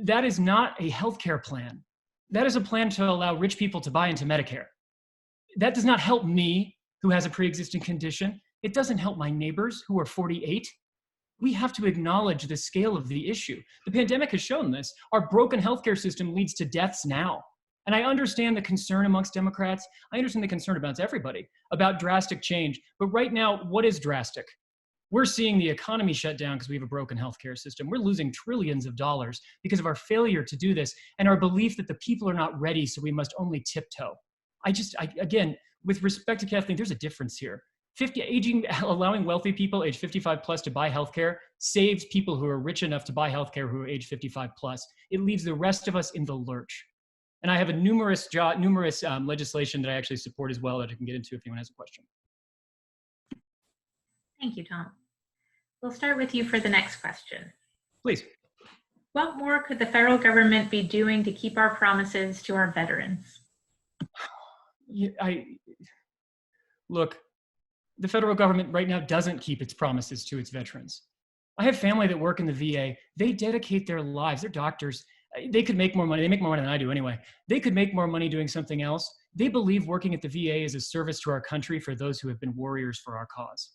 that is not a healthcare plan. That is a plan to allow rich people to buy into Medicare. That does not help me, who has a pre-existing condition. It doesn't help my neighbors who are 48. We have to acknowledge the scale of the issue. The pandemic has shown this. Our broken healthcare system leads to deaths now. And I understand the concern amongst Democrats. I understand the concern about everybody about drastic change. But right now, what is drastic? We're seeing the economy shut down because we have a broken healthcare system. We're losing trillions of dollars because of our failure to do this and our belief that the people are not ready, so we must only tiptoe. Again, with respect to Kathleen, there's a difference here. Allowing wealthy people age 55 plus to buy healthcare saves people who are rich enough to buy healthcare who are age 55 plus. It leaves the rest of us in the lurch. And I have a numerous legislation that I actually support as well that I can get into if anyone has a question. Thank you, Tom. We'll start with you for the next question. Please. What more could the federal government be doing to keep our promises to our veterans? Look, the federal government right now doesn't keep its promises to its veterans. I have family that work in the VA. They dedicate their lives. They're doctors. They could make more money. They make more money than I do anyway. They could make more money doing something else. They believe working at the VA is a service to our country for those who have been warriors for our cause.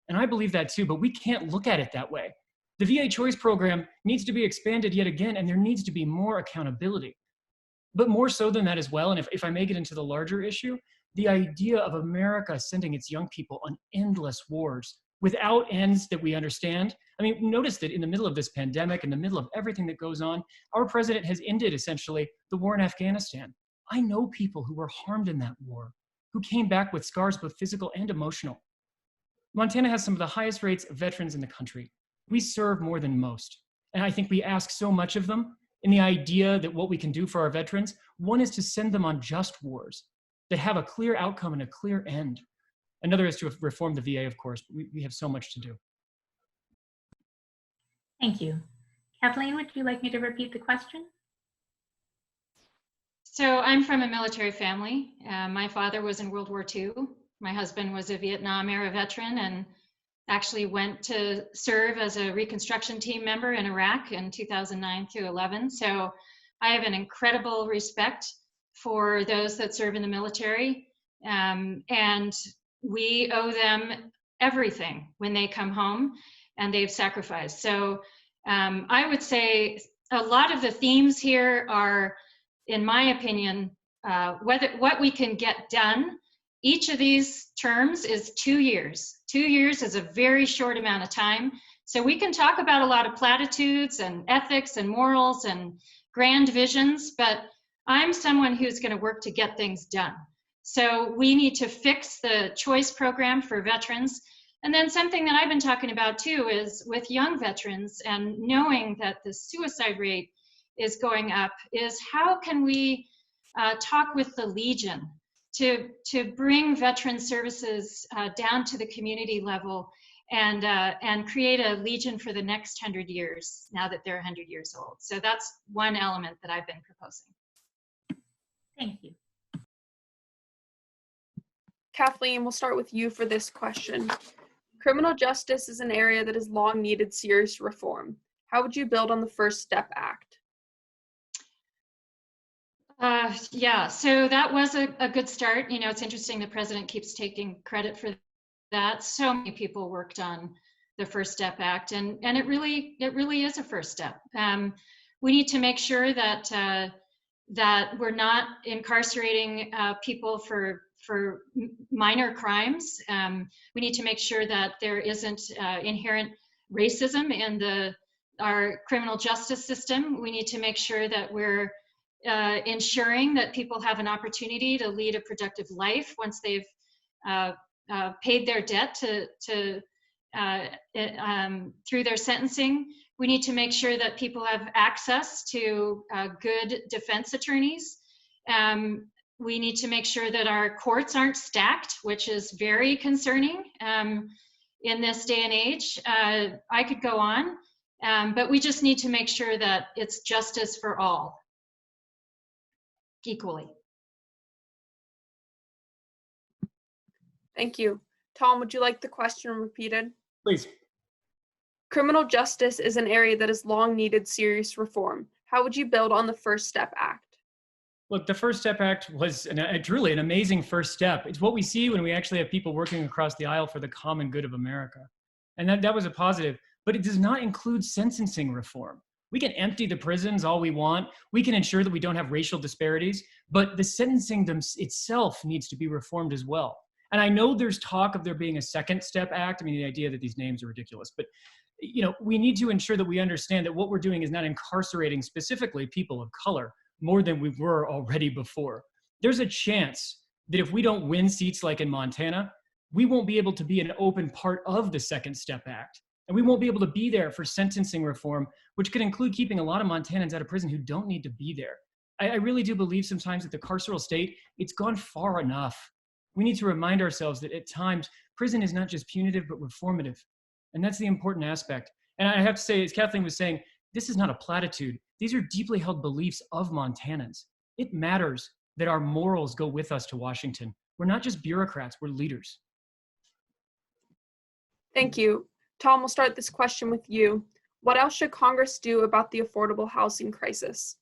And I believe that too, but we can't look at it that way. The VA Choice Program needs to be expanded yet again, and there needs to be more accountability. But more so than that as well, and if I may get into the larger issue, the idea of America sending its young people on endless wars without ends that we understand. I mean, notice that in the middle of this pandemic, in the middle of everything that goes on, our president has ended essentially the war in Afghanistan. I know people who were harmed in that war, who came back with scars, both physical and emotional. Montana has some of the highest rates of veterans in the country. We serve more than most. And I think we ask so much of them in the idea that what we can do for our veterans, one is to send them on just wars that have a clear outcome and a clear end. Another is to reform the VA, of course, but we have so much to do. Thank you. Kathleen, would you like me to repeat the question? So I'm from a military family. My father was in World War II. My husband was a Vietnam era veteran and actually went to serve as a reconstruction team member in Iraq in 2009 through 11. So I have an incredible respect for those that serve in the military. And we owe them everything when they come home and they've sacrificed. So I would say a lot of the themes here are, in my opinion, what we can get done. Each of these terms is 2 years. 2 years is a very short amount of time. So we can talk about a lot of platitudes and ethics and morals and grand visions, but I'm someone who's going to work to get things done. So we need to fix the choice program for veterans. And then something that I've been talking about too is with young veterans and knowing that the suicide rate is going up, is how can we talk with the Legion to bring veteran services down to the community level and create a Legion for the next 100 years now that they're 100 years old. So that's one element that I've been proposing. Thank you. Kathleen, we'll start with you for this question. Criminal justice is an area that has long needed serious reform. How would you build on the First Step Act? Yeah, so that was a good start. You know, it's interesting the president keeps taking credit for that. So many people worked on the First Step Act, and it really is a first step. We need to make sure that that we're not incarcerating people for minor crimes. We need to make sure that there isn't inherent racism in our criminal justice system. We need to make sure that we're ensuring that people have an opportunity to lead a productive life once they've paid their debt through their sentencing. We need to make sure that people have access to good defense attorneys. We need to make sure that our courts aren't stacked, which is very concerning in this day and age. I could go on, but we just need to make sure that it's justice for all, equally. Thank you. Tom, would you like the question repeated? Please. Criminal justice is an area that has long needed serious reform. How would you build on the First Step Act? Look, the First Step Act was truly an amazing first step. It's what we see when we actually have people working across the aisle for the common good of America. And that was a positive, but it does not include sentencing reform. We can empty the prisons all we want. We can ensure that we don't have racial disparities, but the sentencing itself needs to be reformed as well. And I know there's talk of there being a Second Step Act. I mean, the idea that these names are ridiculous, but you know, we need to ensure that we understand that what we're doing is not incarcerating specifically people of color more than we were already before. There's a chance that if we don't win seats like in Montana, we won't be able to be an open part of the Second Step Act. And we won't be able to be there for sentencing reform, which could include keeping a lot of Montanans out of prison who don't need to be there. I really do believe sometimes that the carceral state, it's gone far enough. We need to remind ourselves that at times, prison is not just punitive, but reformative. And that's the important aspect. And I have to say, as Kathleen was saying, this is not a platitude. These are deeply held beliefs of Montanans. It matters that our morals go with us to Washington. We're not just bureaucrats, we're leaders. Thank you. Tom, we'll start this question with you. What else should Congress do about the affordable housing crisis?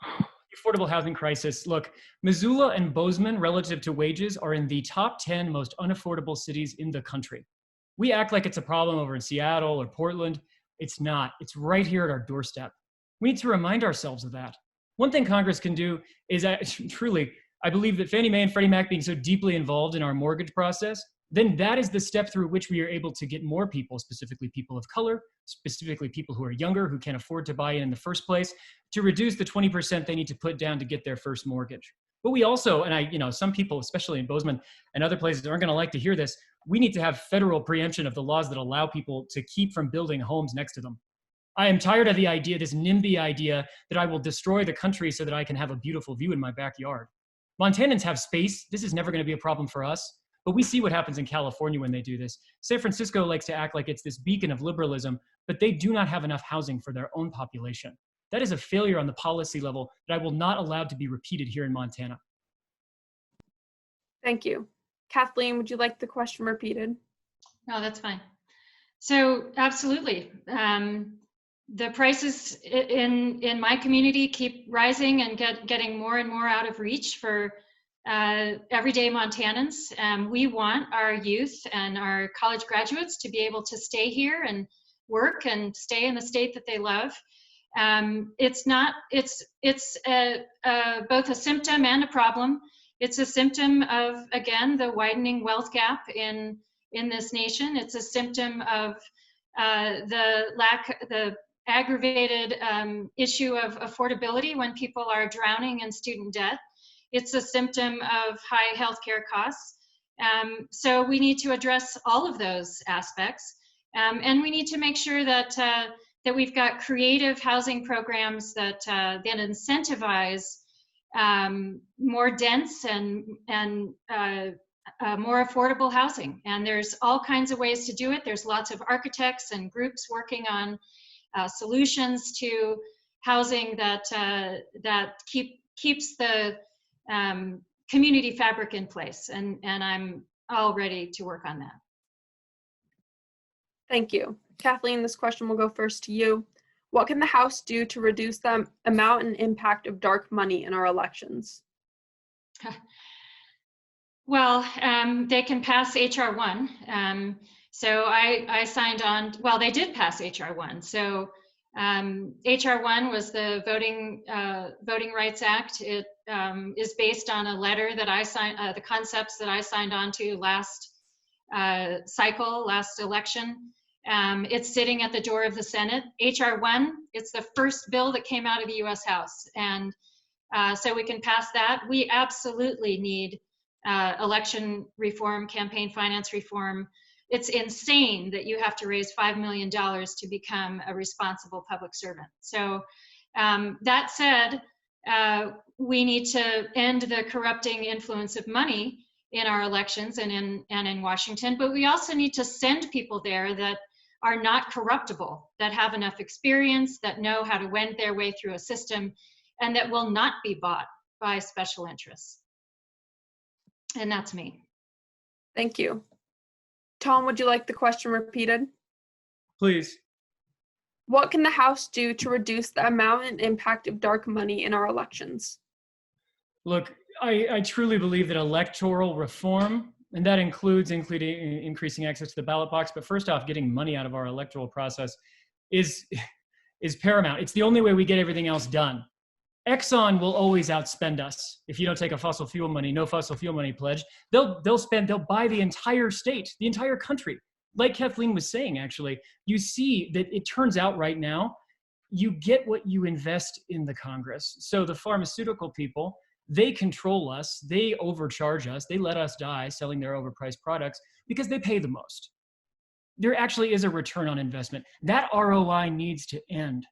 The affordable housing crisis. Look, Missoula and Bozeman, relative to wages, are in the top 10 most unaffordable cities in the country. We act like it's a problem over in Seattle or Portland. It's not. It's right here at our doorstep. We need to remind ourselves of that. One thing Congress can do is truly, I believe that Fannie Mae and Freddie Mac being so deeply involved in our mortgage process, then that is the step through which we are able to get more people, specifically people of color, specifically people who are younger, who can't afford to buy in the first place, to reduce the 20% they need to put down to get their first mortgage. But we also, and some people, especially in Bozeman and other places, aren't going to like to hear this, we need to have federal preemption of the laws that allow people to keep from building homes next to them. I am tired of the idea, this NIMBY idea, that I will destroy the country so that I can have a beautiful view in my backyard. Montanans have space. This is never going to be a problem for us. But we see what happens in California when they do this. San Francisco likes to act like it's this beacon of liberalism, but they do not have enough housing for their own population. That is a failure on the policy level that I will not allow to be repeated here in Montana. Thank you. Kathleen, would you like the question repeated? No, that's fine. So absolutely. The prices in my community keep rising and getting more and more out of reach for everyday Montanans. We want our youth and our college graduates to be able to stay here and work and stay in the state that they love. It's both a symptom and a problem. It's a symptom of, again, the widening wealth gap in this nation. It's a symptom of the aggravated issue of affordability when people are drowning in student debt. It's a symptom of high healthcare costs. So we need to address all of those aspects. And we need to make sure that, that we've got creative housing programs that incentivize more dense and more affordable housing. And there's all kinds of ways to do it. There's lots of architects and groups working on solutions to housing that keeps the community fabric in place. And I'm all ready to work on that. Thank you. Kathleen, this question will go first to you. What can the House do to reduce the amount and impact of dark money in our elections? Well, they can pass HR 1. So I signed on, well, they did pass HR 1. So HR 1 was the Voting Rights Act. It is based on a letter that I signed, the concepts that I signed on to last election. It's sitting at the door of the Senate. HR 1, it's the first bill that came out of the US House. And so we can pass that. We absolutely need election reform, campaign finance reform. It's insane that you have to raise $5 million to become a responsible public servant. So that said, we need to end the corrupting influence of money in our elections and in Washington, but we also need to send people there that are not corruptible, that have enough experience, that know how to wend their way through a system, and that will not be bought by special interests. And that's me. Thank you. Tom, would you like the question repeated? Please. What can the House do to reduce the amount and impact of dark money in our elections? Look, I truly believe that electoral reform, and that includes increasing access to the ballot box, but first off, getting money out of our electoral process is paramount. It's the only way we get everything else done. Exxon will always outspend us if you don't take a fossil fuel money, no fossil fuel money pledge. They'll buy the entire state, the entire country. Like Kathleen was saying, actually, you see that it turns out right now, you get what you invest in the Congress. So the pharmaceutical people, they control us, they overcharge us, they let us die selling their overpriced products because they pay the most. There actually is a return on investment. That ROI needs to end.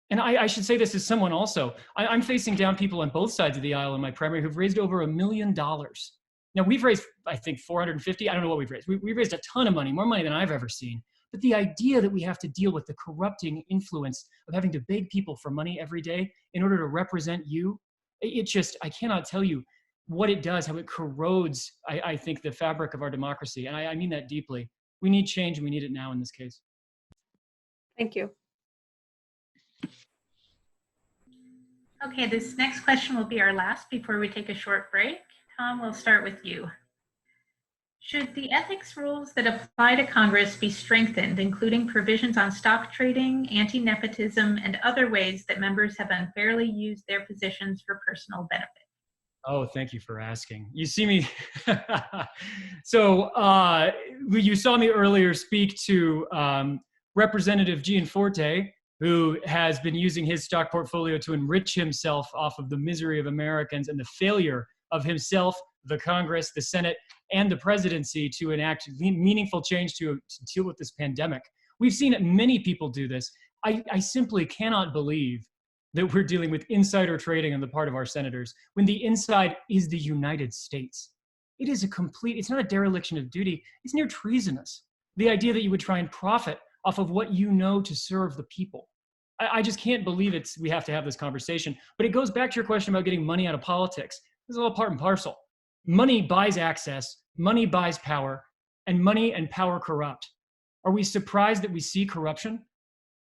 And I should say this as someone also, I'm facing down people on both sides of the aisle in my primary who've raised over $1 million. Now we've raised, I think, 450, I don't know what we've raised. We raised a ton of money, more money than I've ever seen. But the idea that we have to deal with the corrupting influence of having to beg people for money every day in order to represent you, it just, I cannot tell you what it does, how it corrodes, I think, the fabric of our democracy. And I mean that deeply. We need change, and we need it now in this case. Thank you. Okay, this next question will be our last before we take a short break. Tom, we'll start with you. Should the ethics rules that apply to Congress be strengthened, including provisions on stock trading, anti-nepotism, and other ways that members have unfairly used their positions for personal benefit? Oh, thank you for asking. You see me. So you saw me earlier speak to Representative Gianforte, who has been using his stock portfolio to enrich himself off of the misery of Americans and the failure of himself, the Congress, the Senate, and the presidency to enact meaningful change to deal with this pandemic. We've seen many people do this. I simply cannot believe that we're dealing with insider trading on the part of our senators when the inside is the United States. It is it's not a dereliction of duty, it's near treasonous. The idea that you would try and profit off of what you know to serve the people. I just can't believe we have to have this conversation. But it goes back to your question about getting money out of politics. This is all part and parcel. Money buys access, money buys power, and money and power corrupt. Are we surprised that we see corruption?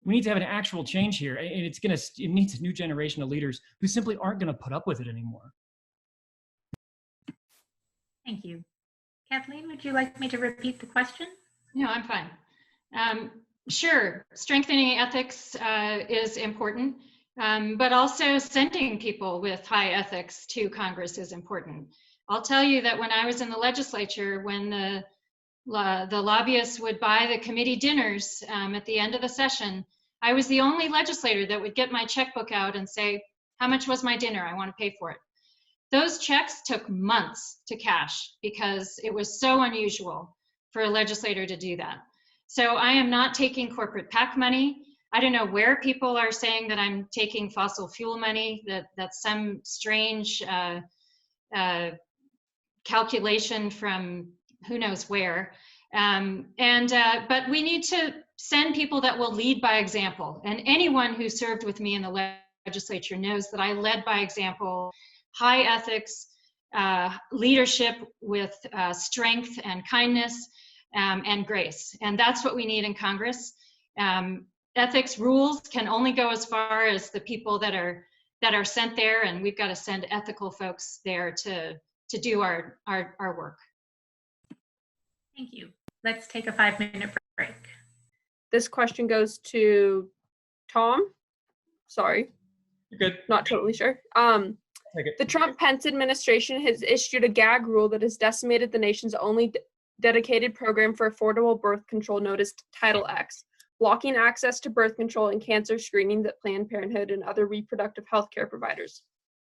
We need to have an actual change here, and it needs a new generation of leaders who simply aren't going to put up with it anymore. Thank you. Kathleen, would you like me to repeat the question? No, I'm fine. Sure, strengthening ethics is important, but also sending people with high ethics to Congress is important. I'll tell you that when I was in the legislature, when the lobbyists would buy the committee dinners at the end of the session, I was the only legislator that would get my checkbook out and say, how much was my dinner? I want to pay for it. those checks took months to cash because it was so unusual for a legislator to do that. So I am not taking corporate PAC money. I don't know where people are saying that I'm taking fossil fuel money, that's some strange calculation from who knows where. But we need to send people that will lead by example. And anyone who served with me in the legislature knows that I led by example, high ethics, leadership with strength and kindness and grace. And that's what we need in Congress. Ethics rules can only go as far as the people that are sent there, and we've got to send ethical folks there to do our work. Thank you. Let's take a 5-minute break. This question goes to Tom. Sorry. You're good. Not totally sure. Take it. The Trump-Pence administration has issued a gag rule that has decimated the nation's only dedicated program for affordable birth control, known as Title X, blocking access to birth control and cancer screenings at Planned Parenthood and other reproductive health care providers.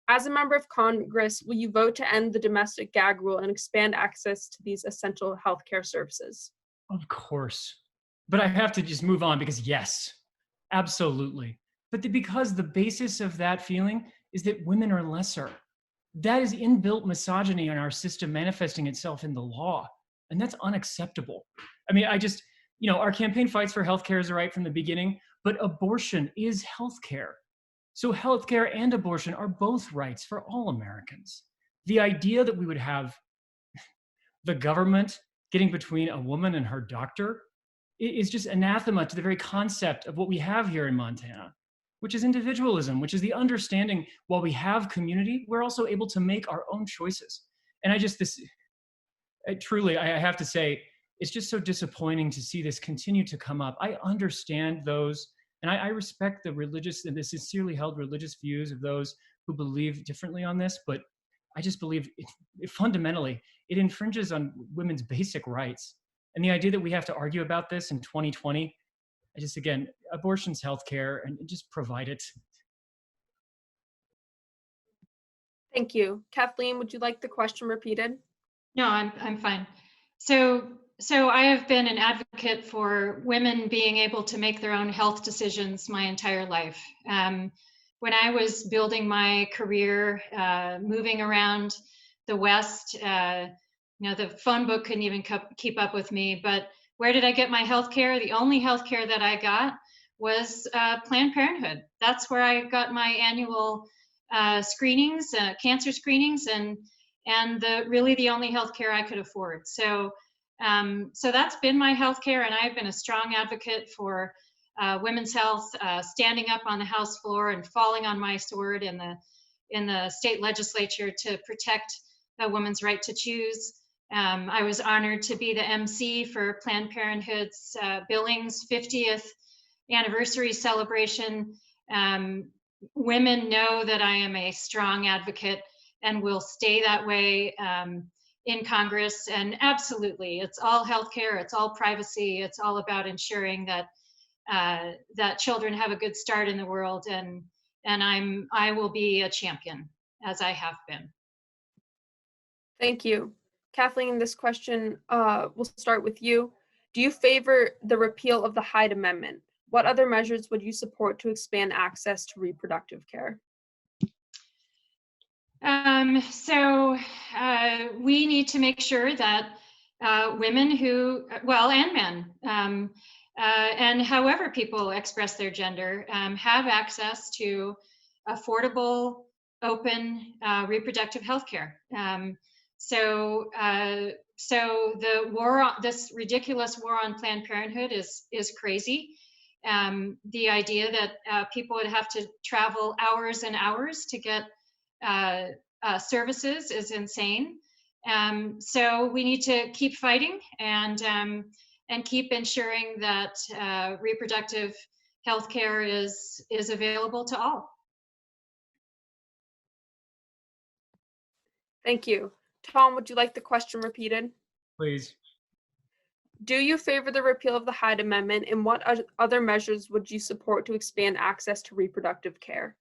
As a member of Congress, will you vote to end the domestic gag rule and expand access to these essential healthcare services? Of course. But I have to just move on because yes, absolutely. But because the basis of that feeling is that women are lesser. That is inbuilt misogyny in our system manifesting itself in the law. And that's unacceptable. I mean, our campaign fights for healthcare is right from the beginning, but abortion is healthcare. So healthcare and abortion are both rights for all Americans. The idea that we would have the government getting between a woman and her doctor is just anathema to the very concept of what we have here in Montana, which is individualism, which is the understanding while we have community, we're also able to make our own choices. And truly, I have to say, it's just so disappointing to see this continue to come up. I understand those, and I respect the religious and the sincerely held religious views of those who believe differently on this, but I just believe fundamentally, it infringes on women's basic rights. And the idea that we have to argue about this in 2020, again, abortion's healthcare, and just provide it. Thank you. Kathleen, would you like the question repeated? No, I'm fine. So I have been an advocate for women being able to make their own health decisions my entire life. When I was building my career, moving around the West, the phone book couldn't even keep up with me. But where did I get my health care? The only health care that I got was Planned Parenthood. That's where I got my annual screenings, cancer screenings, and really the only health care I could afford. So that's been my health care, and I've been a strong advocate for women's health, standing up on the House floor and falling on my sword in the state legislature to protect a woman's right to choose. I was honored to be the MC for Planned Parenthood's Billings 50th anniversary celebration. Women know that I am a strong advocate and will stay that way in Congress. And absolutely, it's all healthcare, it's all privacy, it's all about ensuring that that children have a good start in the world. And I will be a champion, as I have been. Thank you. Kathleen, this question will start with you. Do you favor the repeal of the Hyde Amendment? What other measures would you support to expand access to reproductive care? We need to make sure that women and men, and however people express their gender, have access to affordable, open reproductive health care. So this ridiculous war on Planned Parenthood is crazy. The idea that people would have to travel hours and hours to get services is insane. So we need to keep fighting and keep ensuring that reproductive health care is available to all. Thank you. Tom, would you like the question repeated? Please. Do you favor the repeal of the Hyde Amendment, and what other measures would you support to expand access to reproductive care?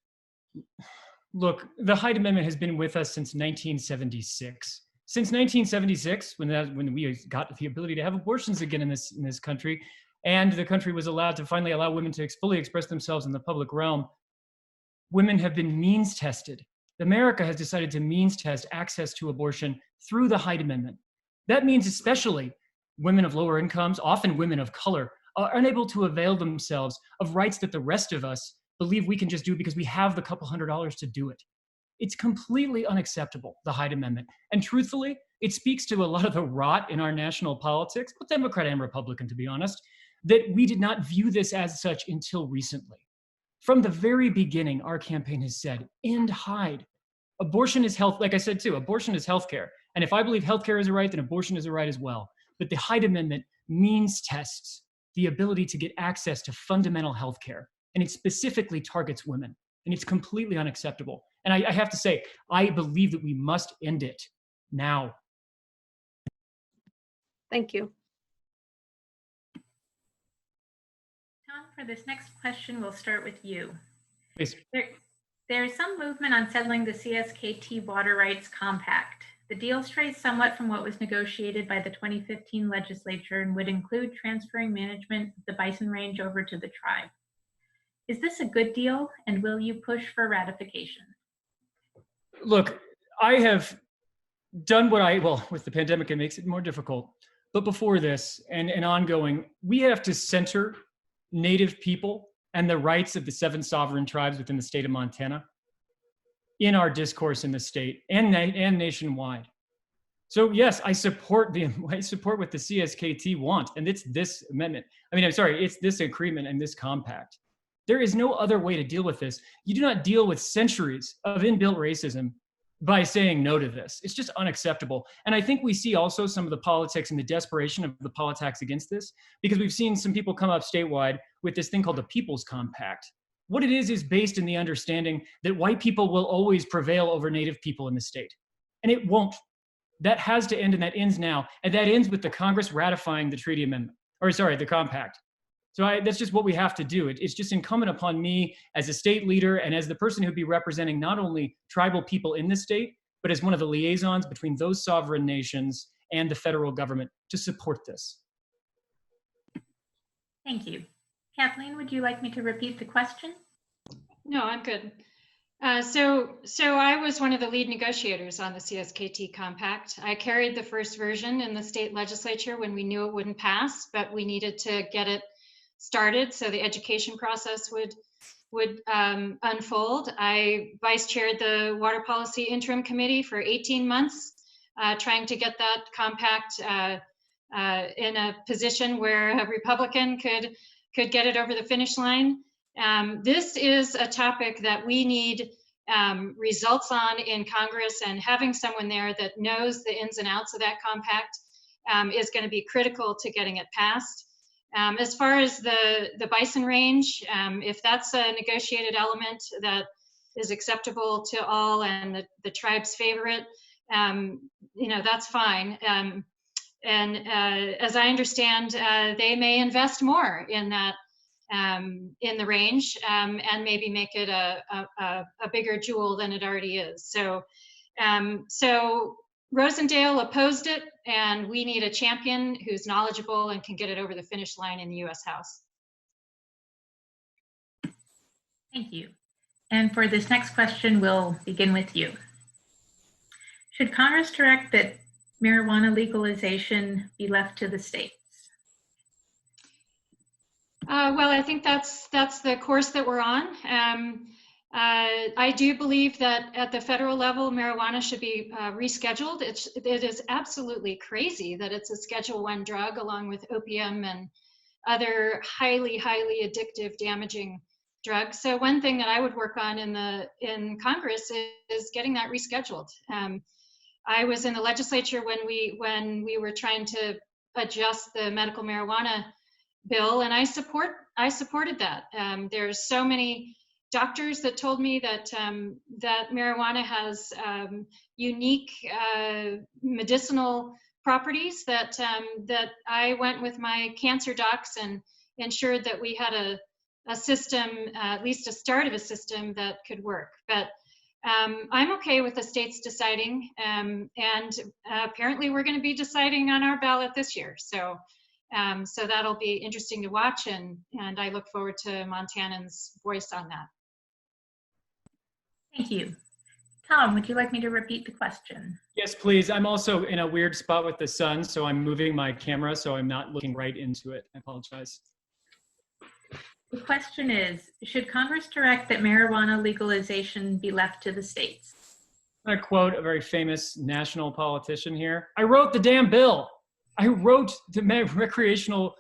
Look, the Hyde Amendment has been with us since 1976. Since 1976, when we got the ability to have abortions again in this country, and the country was allowed to finally allow women to fully express themselves in the public realm, women have been means tested. America has decided to means test access to abortion through the Hyde Amendment. That means especially women of lower incomes, often women of color, are unable to avail themselves of rights that the rest of us believe we can just do because we have the couple $100s to do it. It's completely unacceptable, the Hyde Amendment. And truthfully, it speaks to a lot of the rot in our national politics, both Democrat and Republican, to be honest, that we did not view this as such until recently. From the very beginning, our campaign has said, end Hyde. Abortion is health, like I said too, abortion is healthcare. And if I believe healthcare is a right, then abortion is a right as well. But the Hyde Amendment means tests the ability to get access to fundamental healthcare. And it specifically targets women. And it's completely unacceptable. And I have to say, I believe that we must end it now. Thank you. Tom, for this next question, we'll start with you. Please. There is some movement on settling the CSKT Water Rights Compact. The deal strays somewhat from what was negotiated by the 2015 legislature and would include transferring management of the Bison Range over to the tribe. Is this a good deal, and will you push for ratification? Look, I have done with the pandemic, it makes it more difficult. But before this and ongoing, we have to center Native people and the rights of the 7 sovereign tribes within the state of Montana in our discourse in the state and nationwide. So yes, I support what the CSKT want, and it's this amendment. It's this agreement and this compact. There is no other way to deal with this. You do not deal with centuries of inbuilt racism by saying no to this. It's just unacceptable. And I think we see also some of the politics and the desperation of the politics against this, because we've seen some people come up statewide with this thing called the People's Compact. What it is based in the understanding that white people will always prevail over Native people in the state. And it won't. That has to end, and that ends now. And that ends with the Congress ratifying the the compact. So that's just what we have to do. It's just incumbent upon me as a state leader and as the person who'd be representing not only tribal people in the state, but as one of the liaisons between those sovereign nations and the federal government to support this. Thank you. Kathleen, would you like me to repeat the question? No, I'm good. So I was one of the lead negotiators on the CSKT compact. I carried the first version in the state legislature when we knew it wouldn't pass, but we needed to get it started so the education process would unfold. I vice chaired the Water Policy Interim Committee for 18 months, trying to get that compact in a position where a Republican could get it over the finish line. This is a topic that we need results on in Congress, and having someone there that knows the ins and outs of that compact is going to be critical to getting it passed. As far as the Bison Range, if that's a negotiated element that is acceptable to all and the tribe's favorite, that's fine. And as I understand, they may invest more in that, in the range, and maybe make it a bigger jewel than it already is. So Rosendale opposed it, and we need a champion who's knowledgeable and can get it over the finish line in the U.S. House. Thank you. And for this next question, we'll begin with you. Should Congress direct that marijuana legalization be left to the states? Well, I think that's the course that we're on. I do believe that at the federal level, marijuana should be rescheduled. It is absolutely crazy that it's a Schedule I drug along with opium and other highly, highly addictive, damaging drugs. So one thing that I would work on in Congress is getting that rescheduled. I was in the legislature when we were trying to adjust the medical marijuana bill, and I supported that. There's so many doctors that told me that that marijuana has unique medicinal properties that I went with my cancer docs and ensured that we had a system, at least a start of a system that could work. But I'm okay with the states deciding, and apparently we're going to be deciding on our ballot this year. So, so that'll be interesting to watch, and I look forward to Montanans' voice on that. Thank you. Tom, would you like me to repeat the question? Yes, please. I'm also in a weird spot with the sun, so I'm moving my camera so I'm not looking right into it. I apologize. The question is, should Congress direct that marijuana legalization be left to the states? I'm going to quote a very famous national politician here. I wrote the damn bill. I wrote the recreational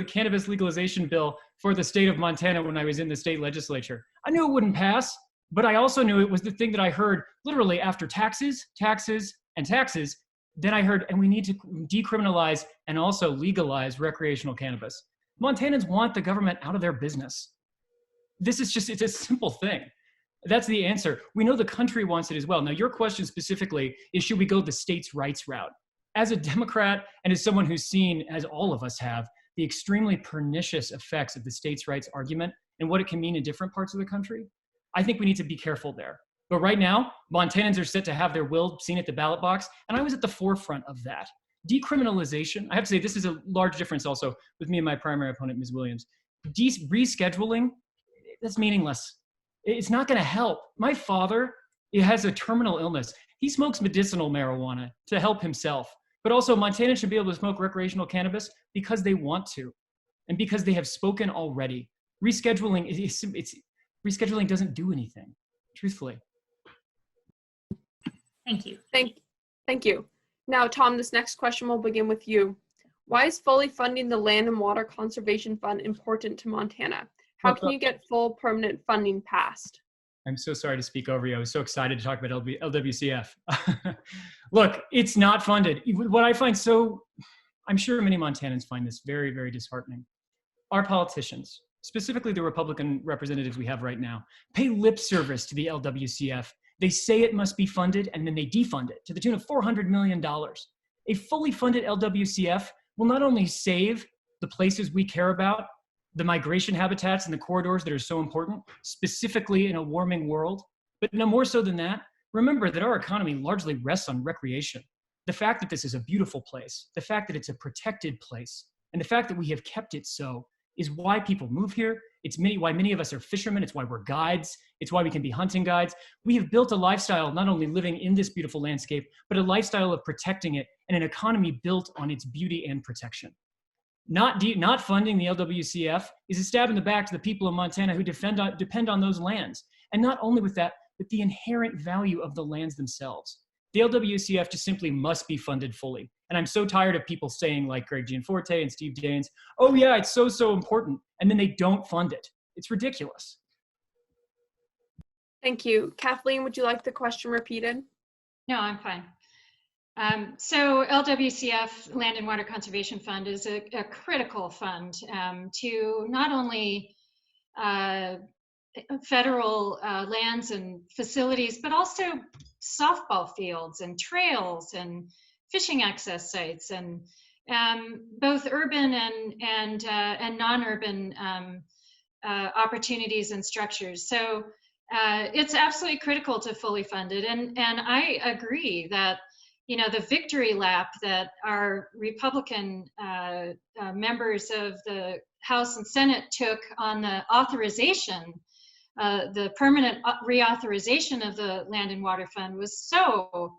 cannabis legalization bill for the state of Montana when I was in the state legislature. I knew it wouldn't pass, but I also knew it was the thing that I heard literally after taxes, taxes, and taxes. Then I heard, and we need to decriminalize and also legalize recreational cannabis. Montanans want the government out of their business. This is just, it's a simple thing. That's the answer. We know the country wants it as well. Now, your question specifically is, should we go the states' rights route? As a Democrat and as someone who's seen, as all of us have, the extremely pernicious effects of the states' rights argument and what it can mean in different parts of the country, I think we need to be careful there. But right now, Montanans are set to have their will seen at the ballot box, and I was at the forefront of that. Decriminalization, I have to say this is a large difference also with me and my primary opponent, Ms. Williams. Rescheduling, that's meaningless. It's not gonna help. My father, he has a terminal illness. He smokes medicinal marijuana to help himself, but also Montanans should be able to smoke recreational cannabis because they want to, and because they have spoken already. Rescheduling, rescheduling doesn't do anything, truthfully. Thank you. Thank you. Now, Tom, this next question will begin with you. Why is fully funding the Land and Water Conservation Fund important to Montana? How can you get full permanent funding passed? I'm so sorry to speak over you. I was so excited to talk about LWCF. Look, it's not funded. What I find so, I'm sure many Montanans find this very, very disheartening. Our politicians, specifically the Republican representatives we have right now, pay lip service to the LWCF. They say it must be funded, and then they defund it to the tune of $400 million. A fully funded LWCF will not only save the places we care about, the migration habitats and the corridors that are so important, specifically in a warming world, but no more so than that, remember that our economy largely rests on recreation. The fact that this is a beautiful place, the fact that it's a protected place, and the fact that we have kept it so is why people move here. It's why many of us are fishermen. It's why we're guides. It's why we can be hunting guides. We have built a lifestyle, not only living in this beautiful landscape, but a lifestyle of protecting it and an economy built on its beauty and protection. Not funding the LWCF is a stab in the back to the people of Montana who depend on those lands. And not only with that, but the inherent value of the lands themselves. The LWCF just simply must be funded fully. And I'm so tired of people saying, like Greg Gianforte and Steve Daines, oh yeah, it's so important, and then they don't fund it. It's ridiculous. Thank you. Kathleen, would you like the question repeated? No, I'm fine. So LWCF, Land and Water Conservation Fund, is a critical fund to not only federal lands and facilities, but also softball fields and trails and fishing access sites, and both urban and non-urban opportunities and structures. So it's absolutely critical to fully fund it. And I agree that, you know, the victory lap that our Republican members of the House and Senate took on the authorization, the permanent reauthorization of the Land and Water Fund was so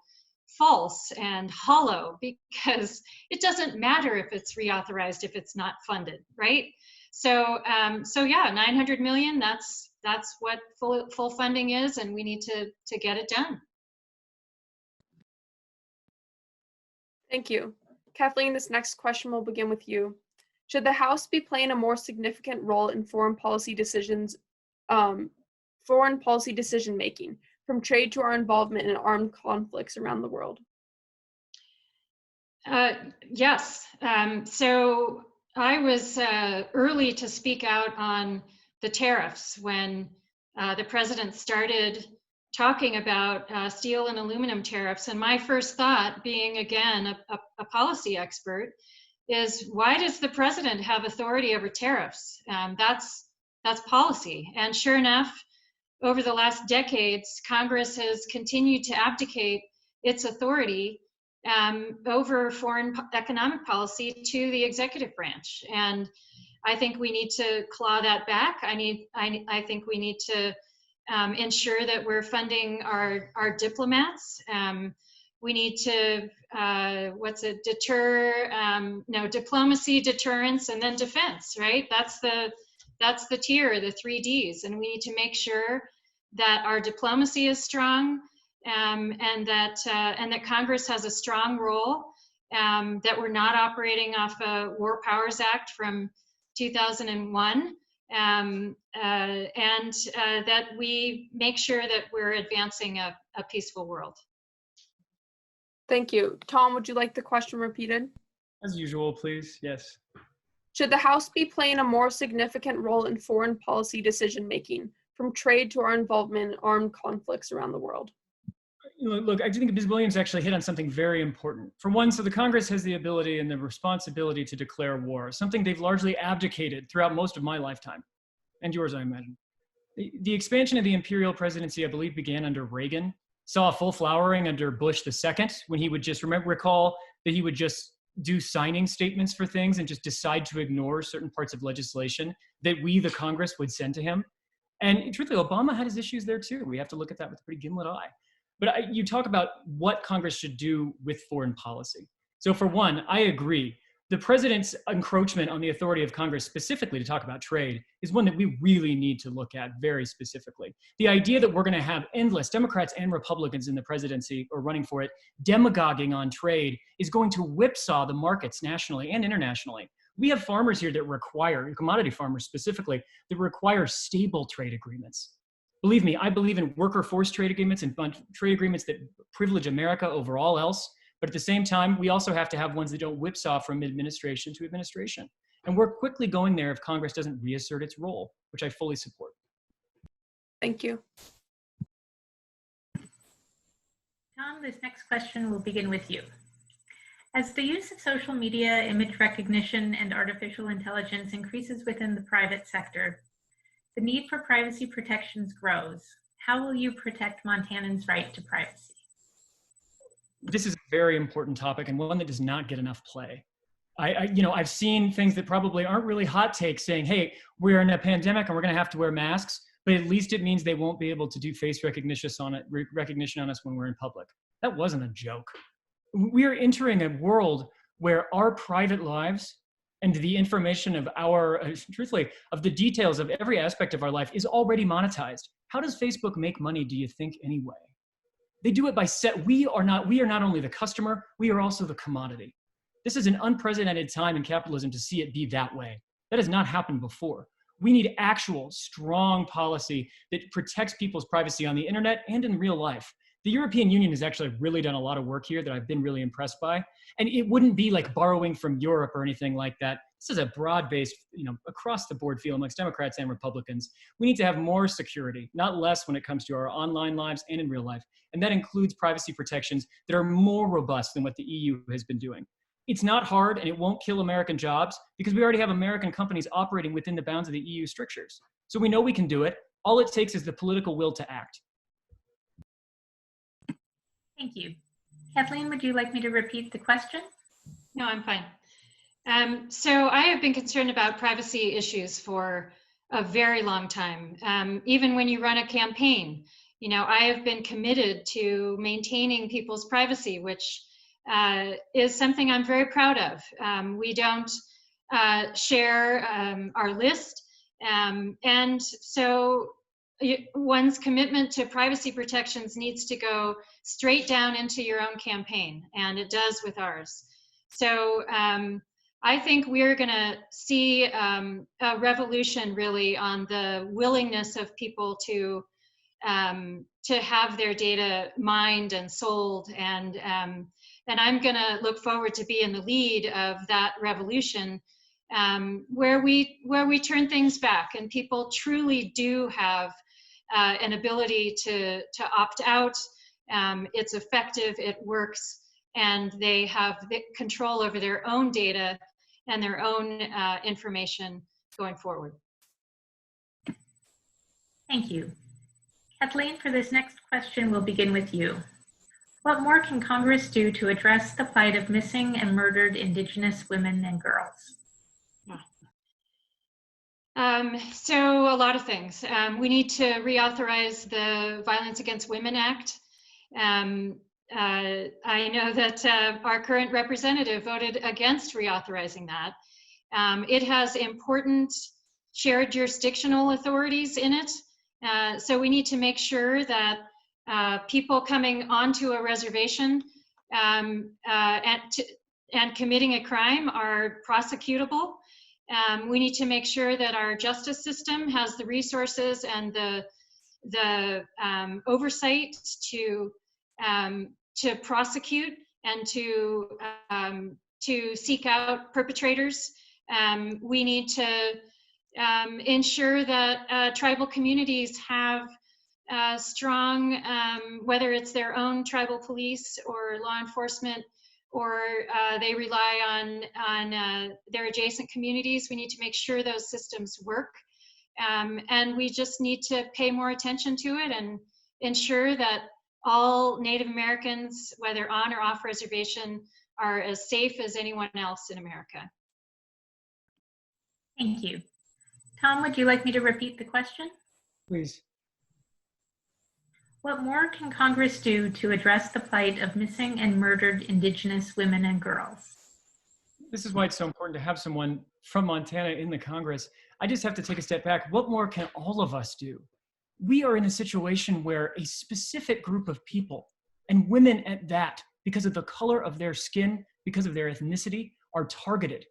false and hollow, because it doesn't matter if it's reauthorized if it's not funded, right? So yeah, 900 million, that's what full funding is, and we need to get it done. Thank you. Kathleen, this next question will begin with you. Should the House be playing a more significant role in foreign policy decision making, from trade to our involvement in armed conflicts around the world? Yes. So I was early to speak out on the tariffs when the president started talking about steel and aluminum tariffs. And my first thought, being again a policy expert, is why does the president have authority over tariffs? That's policy. And sure enough, over the last decades, Congress has continued to abdicate its authority over foreign economic policy to the executive branch. And I think we need to claw that back. I think we need to ensure that we're funding our diplomats. We need to, diplomacy, deterrence, and then defense, right? That's the tier, the 3 Ds. And we need to make sure that our diplomacy is strong, and that Congress has a strong role, that we're not operating off a War Powers Act from 2001, and that we make sure that we're advancing a peaceful world. Thank you. Tom, would you like the question repeated? As usual, please. Yes. Should the House be playing a more significant role in foreign policy decision-making, from trade to our involvement in armed conflicts around the world? Look, I think Ms. Williams actually hit on something very important. For one, so the Congress has the ability and the responsibility to declare war, something they've largely abdicated throughout most of my lifetime, and yours, I imagine. The expansion of the imperial presidency, I believe, began under Reagan, saw a full flowering under Bush II, when he would just recall that he would just do signing statements for things and just decide to ignore certain parts of legislation that we, the Congress, would send to him. And truthfully, Obama had his issues there too. We have to look at that with a pretty gimlet eye. But you talk about what Congress should do with foreign policy. So for one, I agree. The president's encroachment on the authority of Congress specifically to talk about trade is one that we really need to look at very specifically. The idea that we're going to have endless Democrats and Republicans in the presidency or running for it, demagoguing on trade, is going to whipsaw the markets nationally and internationally. We have farmers here that require, commodity farmers specifically, that require stable trade agreements. Believe me, I believe in worker force trade agreements and trade agreements that privilege America over all else. But at the same time, we also have to have ones that don't whipsaw from administration to administration. And we're quickly going there if Congress doesn't reassert its role, which I fully support. Thank you. Tom, this next question will begin with you. As the use of social media, image recognition, and artificial intelligence increases within the private sector, the need for privacy protections grows. How will you protect Montanans' right to privacy? This is a very important topic and one that does not get enough play. I've seen things that probably aren't really hot takes saying, hey, we're in a pandemic and we're going to have to wear masks, but at least it means they won't be able to do face recognition on us when we're in public. That wasn't a joke. We are entering a world where our private lives and the information of truthfully, of the details of every aspect of our life is already monetized. How does Facebook make money, do you think, anyway? They do it by we are not only the customer, we are also the commodity. This is an unprecedented time in capitalism to see it be that way. That has not happened before. We need actual, strong policy that protects people's privacy on the internet and in real life. The European Union has actually really done a lot of work here that I've been really impressed by. And it wouldn't be like borrowing from Europe or anything like that. This is a broad-based, across the board feel amongst Democrats and Republicans. We need to have more security, not less when it comes to our online lives and in real life. And that includes privacy protections that are more robust than what the EU has been doing. It's not hard and it won't kill American jobs because we already have American companies operating within the bounds of the EU strictures. So we know we can do it. All it takes is the political will to act. Thank you. Kathleen, would you like me to repeat the question? No, I'm fine. So I have been concerned about privacy issues for a very long time. Even when you run a campaign, I have been committed to maintaining people's privacy, which is something I'm very proud of. We don't share our list. And so one's commitment to privacy protections needs to go straight down into your own campaign, and it does with ours. So I think we're going to see a revolution really on the willingness of people to have their data mined and sold, and I'm going to look forward to be in the lead of that revolution, where we turn things back and people truly do have an ability to opt out. It's effective, it works, and they have the control over their own data and their own information going forward. Thank you. Kathleen, for this next question, we'll begin with you. What more can Congress do to address the plight of missing and murdered Indigenous women and girls? So a lot of things. We need to reauthorize the Violence Against Women Act. I know that our current representative voted against reauthorizing that. It has important shared jurisdictional authorities in it. So we need to make sure that people coming onto a reservation and committing a crime are prosecutable. We need to make sure that our justice system has the resources and the oversight to prosecute and to seek out perpetrators. We need to ensure that tribal communities have strong, whether it's their own tribal police or law enforcement, or they rely on their adjacent communities. We need to make sure those systems work. And we just need to pay more attention to it and ensure that all Native Americans, whether on or off reservation, are as safe as anyone else in America. Thank you. Tom, would you like me to repeat the question? Please. What more can Congress do to address the plight of missing and murdered Indigenous women and girls? This is why it's so important to have someone from Montana in the Congress. I just have to take a step back. What more can all of us do? We are in a situation where a specific group of people, and women at that, because of the color of their skin, because of their ethnicity, are targeted.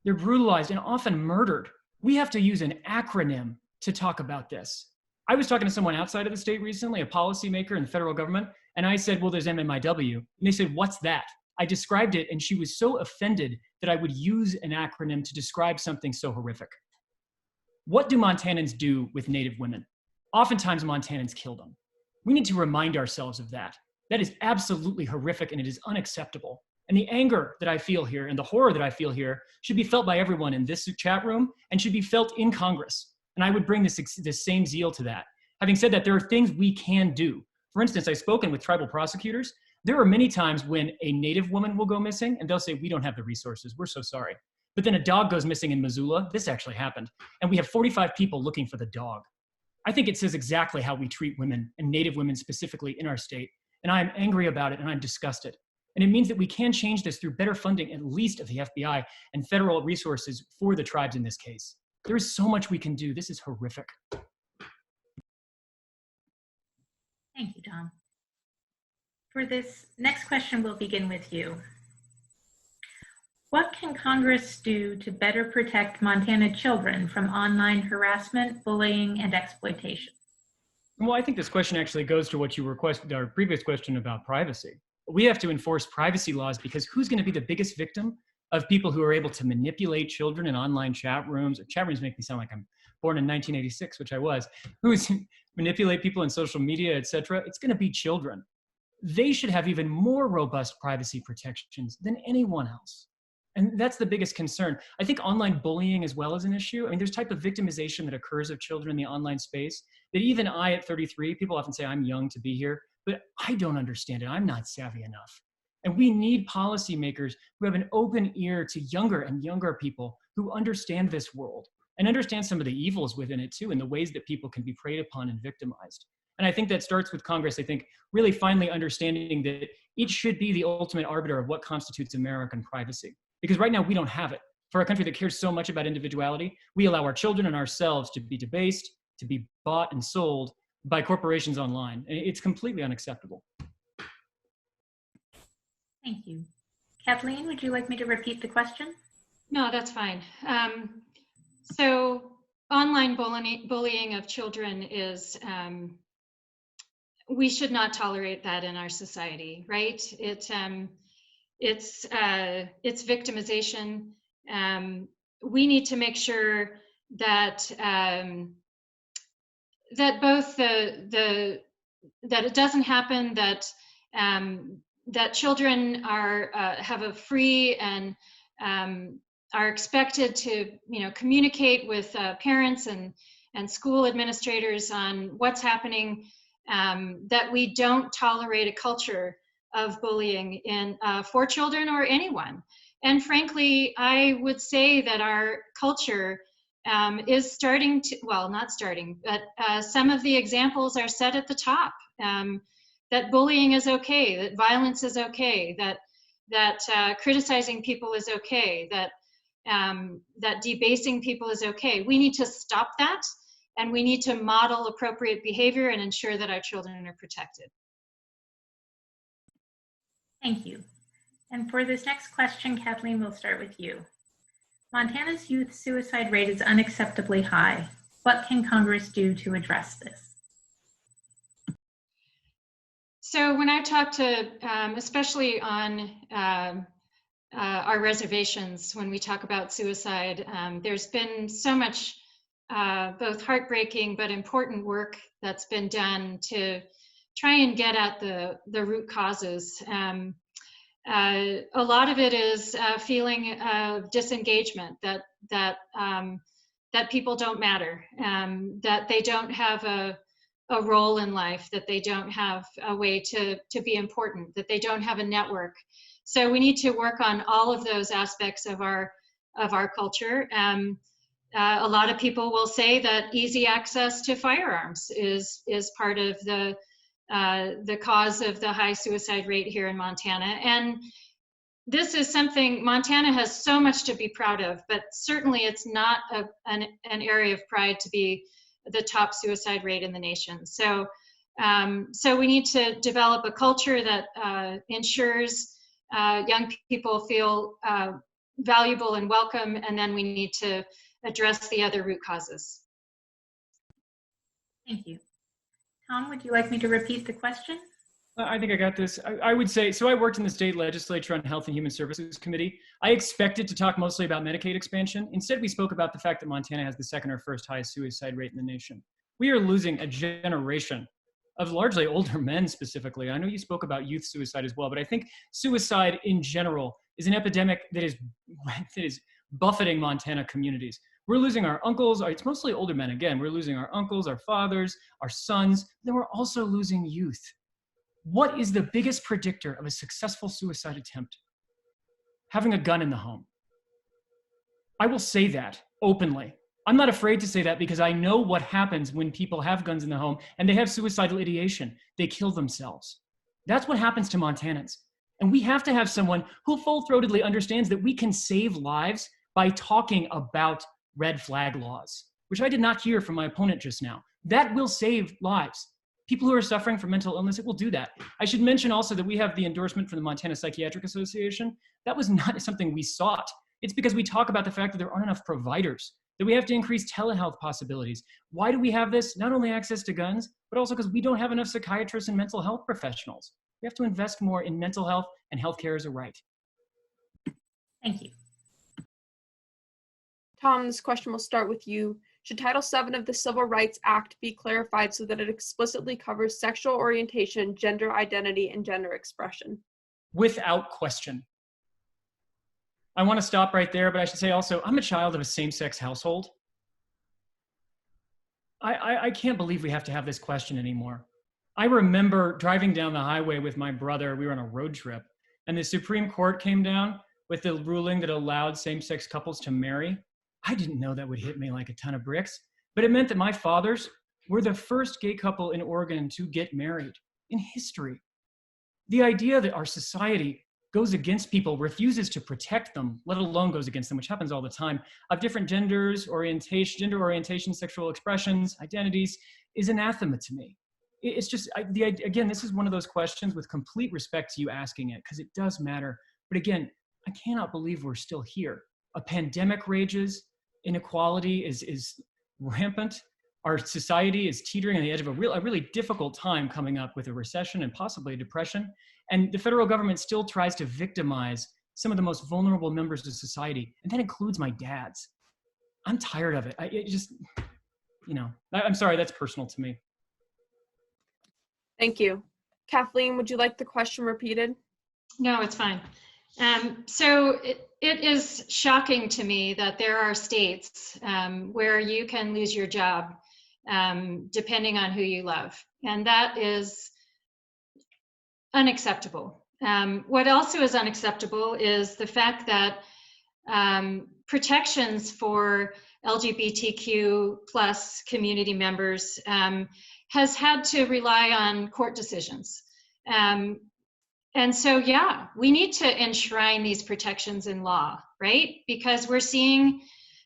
They're brutalized and often murdered. We have to use an acronym to talk about this. I was talking to someone outside of the state recently, a policymaker in the federal government, and I said, well, there's MMIW. And they said, what's that? I described it, and she was so offended that I would use an acronym to describe something so horrific. What do Montanans do with Native women? Oftentimes, Montanans kill them. We need to remind ourselves of that. That is absolutely horrific, and it is unacceptable. And the anger that I feel here and the horror that I feel here should be felt by everyone in this chat room and should be felt in Congress. And I would bring this same zeal to that. Having said that, there are things we can do. For instance, I've spoken with tribal prosecutors. There are many times when a Native woman will go missing and they'll say, we don't have the resources, we're so sorry. But then a dog goes missing in Missoula, this actually happened, and we have 45 people looking for the dog. I think it says exactly how we treat women, and Native women specifically in our state. And I'm angry about it and I'm disgusted. And it means that we can change this through better funding, at least of the FBI and federal resources for the tribes in this case. There is so much we can do. This is horrific. Thank you, Tom. For this next question, we'll begin with you. What can Congress do to better protect Montana children from online harassment, bullying, and exploitation? Well, I think this question actually goes to what you requested, our previous question about privacy. We have to enforce privacy laws because who's going to be the biggest victim of people who are able to manipulate children in online chat rooms? Chat rooms make me sound like I'm born in 1986, which I was. Who's manipulate people in social media, etc.? It's going to be children. They should have even more robust privacy protections than anyone else. And that's the biggest concern. I think online bullying as well is an issue. I mean, there's type of victimization that occurs of children in the online space that even I at 33, people often say I'm young to be here, but I don't understand it. I'm not savvy enough. And we need policymakers who have an open ear to younger and younger people who understand this world and understand some of the evils within it too, and the ways that people can be preyed upon and victimized. And I think that starts with Congress, I think, really finally understanding that it should be the ultimate arbiter of what constitutes American privacy. Because right now we don't have it. For a country that cares so much about individuality, we allow our children and ourselves to be debased, to be bought and sold by corporations online. And it's completely unacceptable. Thank you. Kathleen, would you like me to repeat the question? No, that's fine. So online bullying of children is, we should not tolerate that in our society, right? It's victimization. We need to make sure that that both that it doesn't happen, that that children are have a free and are expected to communicate with parents and and school administrators on what's happening, that we don't tolerate a culture of bullying for children or anyone. And frankly, I would say that our culture is starting to, well, not starting, but some of the examples are set at the top, that bullying is okay, that violence is okay, that criticizing people is okay, that debasing people is okay. We need to stop that, and we need to model appropriate behavior and ensure that our children are protected. Thank you. And for this next question, Kathleen, we'll start with you. Montana's youth suicide rate is unacceptably high. What can Congress do to address this? So when I talk to, especially on our reservations, when we talk about suicide, there's been so much both heartbreaking but important work that's been done to try and get at the root causes. A lot of it is a feeling of disengagement, that people don't matter, that they don't have a role in life, that they don't have a way to be important, that they don't have a network. So we need to work on all of those aspects of our culture. A lot of people will say that easy access to firearms is part of the cause of the high suicide rate here in Montana. And this is something, Montana has so much to be proud of, but certainly it's not an area of pride to be the top suicide rate in the nation. So, so we need to develop a culture that ensures young people feel valuable and welcome, and then we need to address the other root causes. Thank you. Tom, would you like me to repeat the question? I think I got this. I would say, so I worked in the state legislature on Health and Human Services Committee. I expected to talk mostly about Medicaid expansion. Instead, we spoke about the fact that Montana has the second or first highest suicide rate in the nation. We are losing a generation of largely older men specifically. I know you spoke about youth suicide as well, but I think suicide in general is an epidemic that is buffeting Montana communities. We're losing our uncles, it's mostly older men again. We're losing our uncles, our fathers, our sons, then we're also losing youth. What is the biggest predictor of a successful suicide attempt? Having a gun in the home. I will say that openly. I'm not afraid to say that because I know what happens when people have guns in the home and they have suicidal ideation. They kill themselves. That's what happens to Montanans. And we have to have someone who full-throatedly understands that we can save lives by talking about red flag laws, which I did not hear from my opponent just now. That will save lives. People who are suffering from mental illness, it will do that. I should mention also that we have the endorsement from the Montana Psychiatric Association. That was not something we sought. It's because we talk about the fact that there aren't enough providers, that we have to increase telehealth possibilities. Why do we have this? Not only access to guns, but also because we don't have enough psychiatrists and mental health professionals. We have to invest more in mental health, and healthcare is a right. Thank you. Tom, this question will start with you. Should Title VII of the Civil Rights Act be clarified so that it explicitly covers sexual orientation, gender identity, and gender expression? Without question. I want to stop right there, but I should say also, I'm a child of a same-sex household. I can't believe we have to have this question anymore. I remember driving down the highway with my brother. We were on a road trip, and the Supreme Court came down with the ruling that allowed same-sex couples to marry. I didn't know that would hit me like a ton of bricks, but it meant that my fathers were the first gay couple in Oregon to get married in history. The idea that our society goes against people, refuses to protect them, let alone goes against them, which happens all the time, of different genders, gender orientation, sexual expressions, identities, is anathema to me. It's just, again, this is one of those questions with complete respect to you asking it, because it does matter. But again, I cannot believe we're still here. A pandemic rages, inequality is rampant. Our society is teetering on the edge of a really difficult time coming up with a recession and possibly a depression. And the federal government still tries to victimize some of the most vulnerable members of society. And that includes my dads. I'm tired of it. It just, you know, I'm sorry, that's personal to me. Thank you. Kathleen, would you like the question repeated? No, it's fine. So it is shocking to me that there are states where you can lose your job depending on who you love. And that is unacceptable. What also is unacceptable is the fact that protections for LGBTQ plus community members has had to rely on court decisions. And so, yeah, we need to enshrine these protections in law, right? Because we're seeing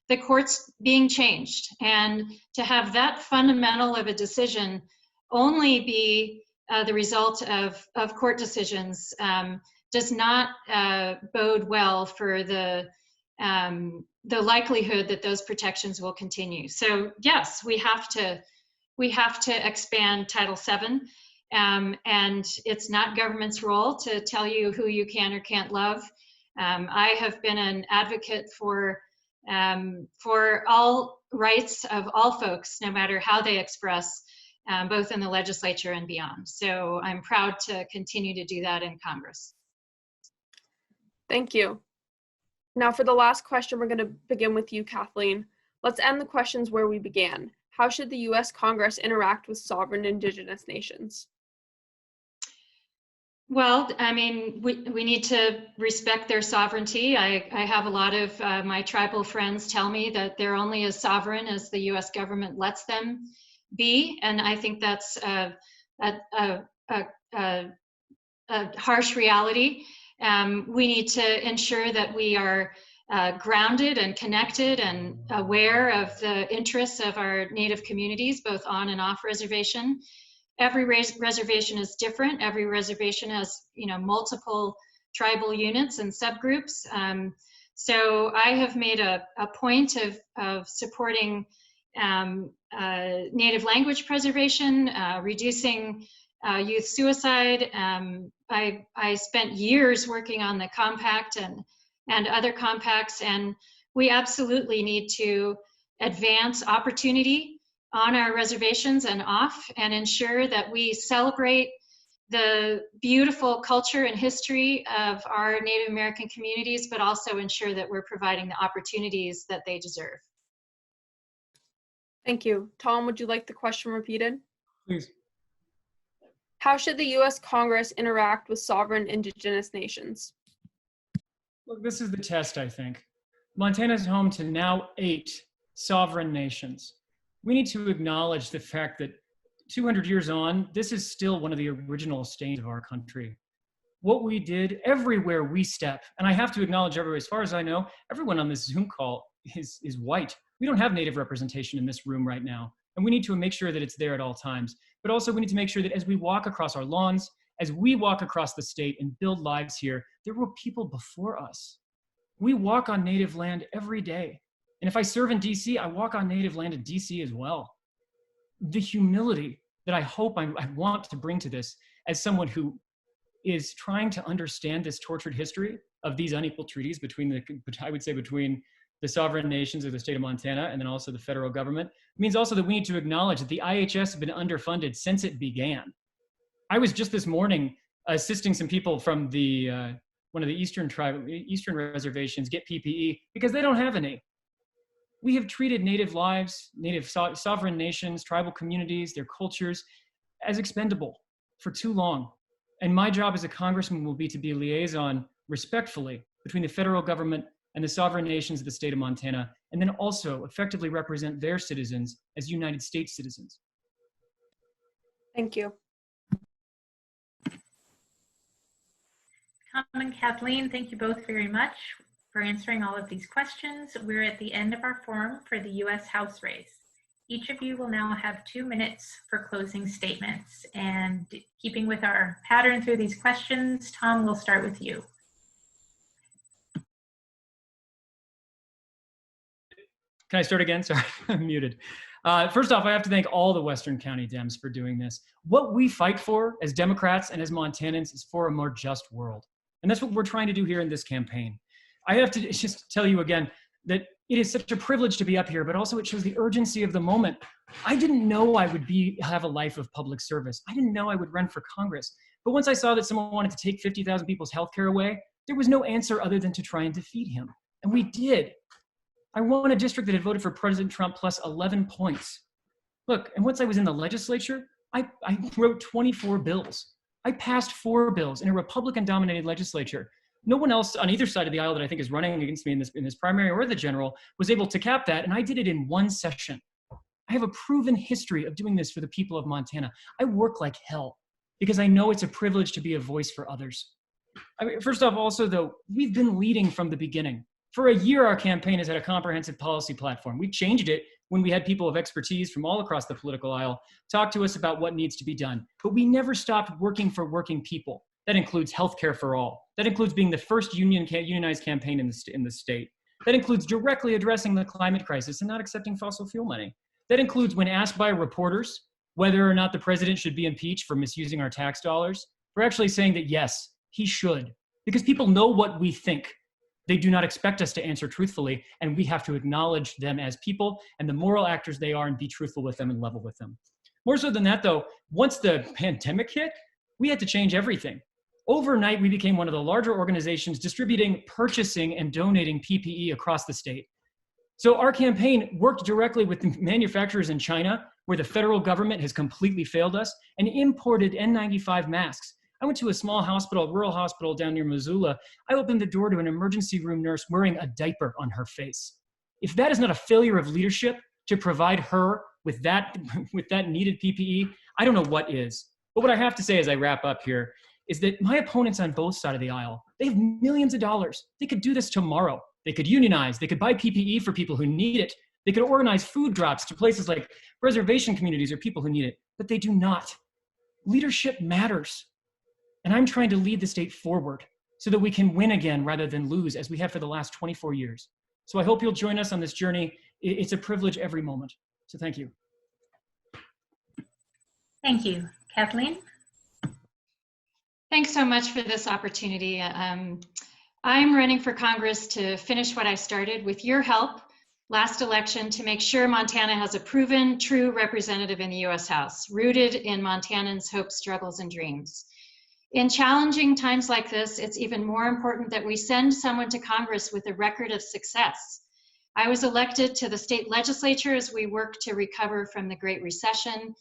the courts being changed, and to have that fundamental of a decision only be the result of court decisions does not bode well for the likelihood that those protections will continue. So yes, we have to expand Title VII, and it's not government's role to tell you who you can or can't love. I have been an advocate for all rights of all folks, no matter how they express, both in the legislature and beyond. So I'm proud to continue to do that in Congress. Thank you. Now for the last question, we're going to begin with you, Kathleen. Let's end the questions where we began. How should the U.S. Congress interact with sovereign Indigenous nations? Well, I mean, we need to respect their sovereignty. I have a lot of my tribal friends tell me that they're only as sovereign as the U.S. government lets them be, and I think that's a harsh reality. We need to ensure that we are grounded and connected and aware of the interests of our Native communities, both on and off reservation. Every reservation is different. Every reservation has, multiple tribal units and subgroups. So I have made a point of supporting Native language preservation, reducing youth suicide. I spent years working on the compact and other compacts, and we absolutely need to advance opportunity on our reservations and off, and ensure that we celebrate the beautiful culture and history of our Native American communities, but also ensure that we're providing the opportunities that they deserve. Thank you. Tom, would you like the question repeated? Please. How should the U.S. Congress interact with sovereign Indigenous nations? Look, this is the test, I think. Montana is home to now 8 sovereign nations. We need to acknowledge the fact that 200 years on, this is still one of the original stains of our country. What we did everywhere we step, and I have to acknowledge everywhere, as far as I know, everyone on this Zoom call is white. We don't have Native representation in this room right now, and we need to make sure that it's there at all times. But also we need to make sure that as we walk across our lawns, as we walk across the state and build lives here, there were people before us. We walk on Native land every day. And if I serve in DC, I walk on Native land in DC as well. The humility that I hope I want to bring to this as someone who is trying to understand this tortured history of these unequal treaties between between the sovereign nations of the state of Montana and then also the federal government, means also that we need to acknowledge that the IHS has been underfunded since it began. I was just this morning assisting some people from the one of the eastern reservations get PPE because they don't have any. We have treated Native lives, Native sovereign nations, tribal communities, their cultures as expendable for too long. And my job as a congressman will be to be a liaison respectfully between the federal government and the sovereign nations of the state of Montana, and then also effectively represent their citizens as United States citizens. Thank you. Tom and Kathleen, thank you both very much for answering all of these questions. We're at the end of our forum for the U.S. House race. Each of you will now have 2 minutes for closing statements. And keeping with our pattern through these questions, Tom, we'll start with you. Can I start again? Sorry, I'm muted. First off, I have to thank all the Western County Dems for doing this. What we fight for as Democrats and as Montanans is for a more just world. And that's what we're trying to do here in this campaign. I have to just tell you again that it is such a privilege to be up here, but also it shows the urgency of the moment. I didn't know I would have a life of public service. I didn't know I would run for Congress. But once I saw that someone wanted to take 50,000 people's healthcare away, there was no answer other than to try and defeat him. And we did. I won a district that had voted for President Trump plus 11 points. Look, and once I was in the legislature, I wrote 24 bills. I passed 4 bills in a Republican-dominated legislature. No one else on either side of the aisle that I think is running against me in this primary or the general was able to cap that, and I did it in 1 session. I have a proven history of doing this for the people of Montana. I work like hell because I know it's a privilege to be a voice for others. I mean, first off, also though, we've been leading from the beginning. For a year, our campaign has had a comprehensive policy platform. We changed it when we had people of expertise from all across the political aisle talk to us about what needs to be done. But we never stopped working for working people. That includes healthcare for all. That includes being the first unionized campaign in the state. That includes directly addressing the climate crisis and not accepting fossil fuel money. That includes when asked by reporters whether or not the president should be impeached for misusing our tax dollars, we're actually saying that yes, he should, because people know what we think. They do not expect us to answer truthfully, and we have to acknowledge them as people and the moral actors they are and be truthful with them and level with them. More so than that though, once the pandemic hit, we had to change everything. Overnight, we became one of the larger organizations distributing, purchasing, and donating PPE across the state. So our campaign worked directly with the manufacturers in China, where the federal government has completely failed us, and imported N95 masks. I went to a small hospital, rural hospital down near Missoula. I opened the door to an emergency room nurse wearing a diaper on her face. If that is not a failure of leadership to provide her with that needed PPE, I don't know what is. But what I have to say as I wrap up here is that my opponents on both sides of the aisle, they have millions of dollars. They could do this tomorrow. They could unionize. They could buy PPE for people who need it. They could organize food drops to places like reservation communities or people who need it, but they do not. Leadership matters. And I'm trying to lead the state forward so that we can win again rather than lose as we have for the last 24 years. So I hope you'll join us on this journey. It's a privilege every moment. So thank you. Thank you. Kathleen? Thanks so much for this opportunity. I'm running for Congress to finish what I started with your help last election to make sure Montana has a proven, true representative in the U.S. House, rooted in Montanans' hopes, struggles, and dreams. In challenging times like this, it's even more important that we send someone to Congress with a record of success. I was elected to the state legislature as we worked to recover from the Great Recession.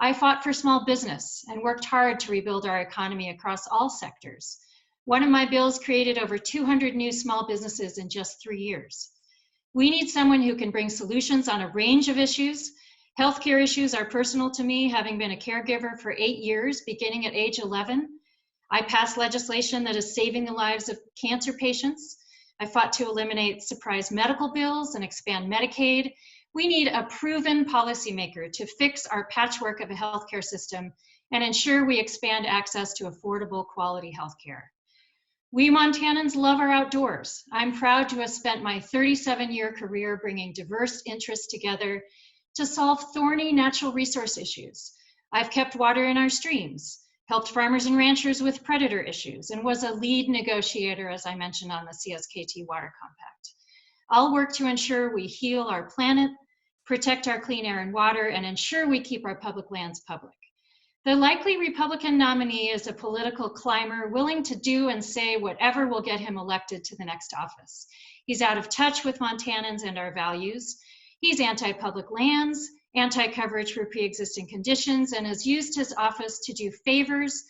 I fought for small business and worked hard to rebuild our economy across all sectors. One of my bills created over 200 new small businesses in just 3 years. We need someone who can bring solutions on a range of issues. Healthcare issues are personal to me, having been a caregiver for 8 years, beginning at age 11. I passed legislation that is saving the lives of cancer patients. I fought to eliminate surprise medical bills and expand Medicaid. We need a proven policymaker to fix our patchwork of a healthcare system and ensure we expand access to affordable, quality healthcare. We Montanans love our outdoors. I'm proud to have spent my 37-year career bringing diverse interests together to solve thorny natural resource issues. I've kept water in our streams, helped farmers and ranchers with predator issues, and was a lead negotiator, as I mentioned, on the CSKT Water Compact. I'll work to ensure we heal our planet, protect our clean air and water, and ensure we keep our public lands public. The likely Republican nominee is a political climber willing to do and say whatever will get him elected to the next office. He's out of touch with Montanans and our values. He's anti-public lands, anti-coverage for pre-existing conditions, and has used his office to do favors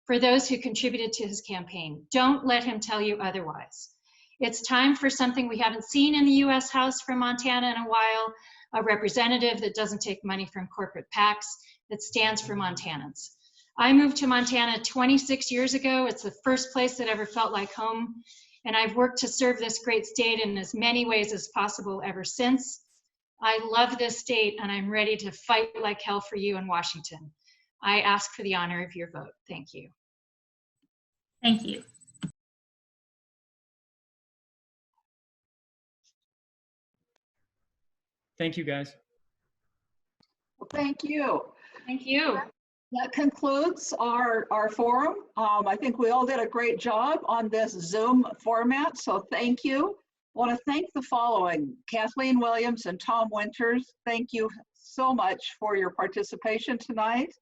for those who contributed to his campaign. Don't let him tell you otherwise. It's time for something we haven't seen in the U.S. House from Montana in a while, a representative that doesn't take money from corporate PACs, that stands for Montanans. I moved to Montana 26 years ago. It's the first place that ever felt like home, and I've worked to serve this great state in as many ways as possible ever since. I love this state, and I'm ready to fight like hell for you in Washington. I ask for the honor of your vote. Thank you. Thank you. Thank you, guys. Well, thank you. Thank you. That concludes our forum. I think we all did a great job on this Zoom format, so thank you. I want to thank the following: Kathleen Williams and Tom Winters. Thank you so much for your participation tonight.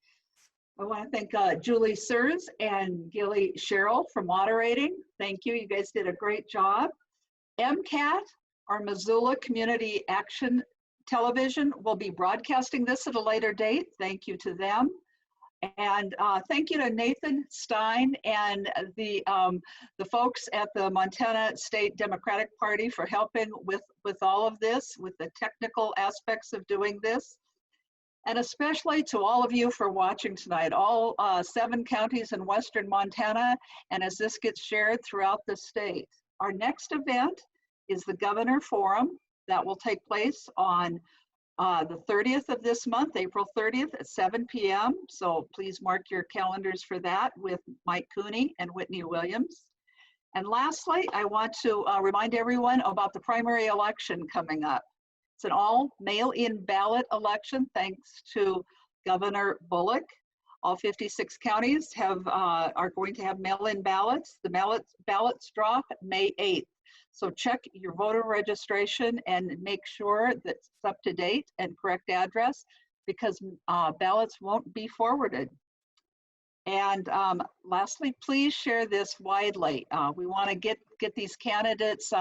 I want to thank Julie Sears and Gilly Sherrill for moderating. Thank you. You guys did a great job. MCAT, our Missoula Community Action Television will be broadcasting this at a later date. Thank you to them. And thank you to Nathan Stein and the folks at the Montana State Democratic Party for helping with all of this, with the technical aspects of doing this. And especially to all of you for watching tonight, all 7 counties in Western Montana, and as this gets shared throughout the state. Our next event is the Governor Forum that will take place on the 30th of this month, April 30th at 7 p.m. So please mark your calendars for that with Mike Cooney and Whitney Williams. And lastly, I want to remind everyone about the primary election coming up. It's an all mail-in ballot election thanks to Governor Bullock. All 56 counties are going to have mail-in ballots. The ballots drop May 8th. So check your voter registration and make sure that it's up to date and correct address, because ballots won't be forwarded. And lastly, please share this widely. We want to get these candidates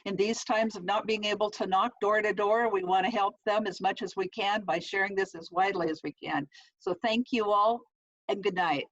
in these times of not being able to knock door to door. We want to help them as much as we can by sharing this as widely as we can. So thank you all, and good night.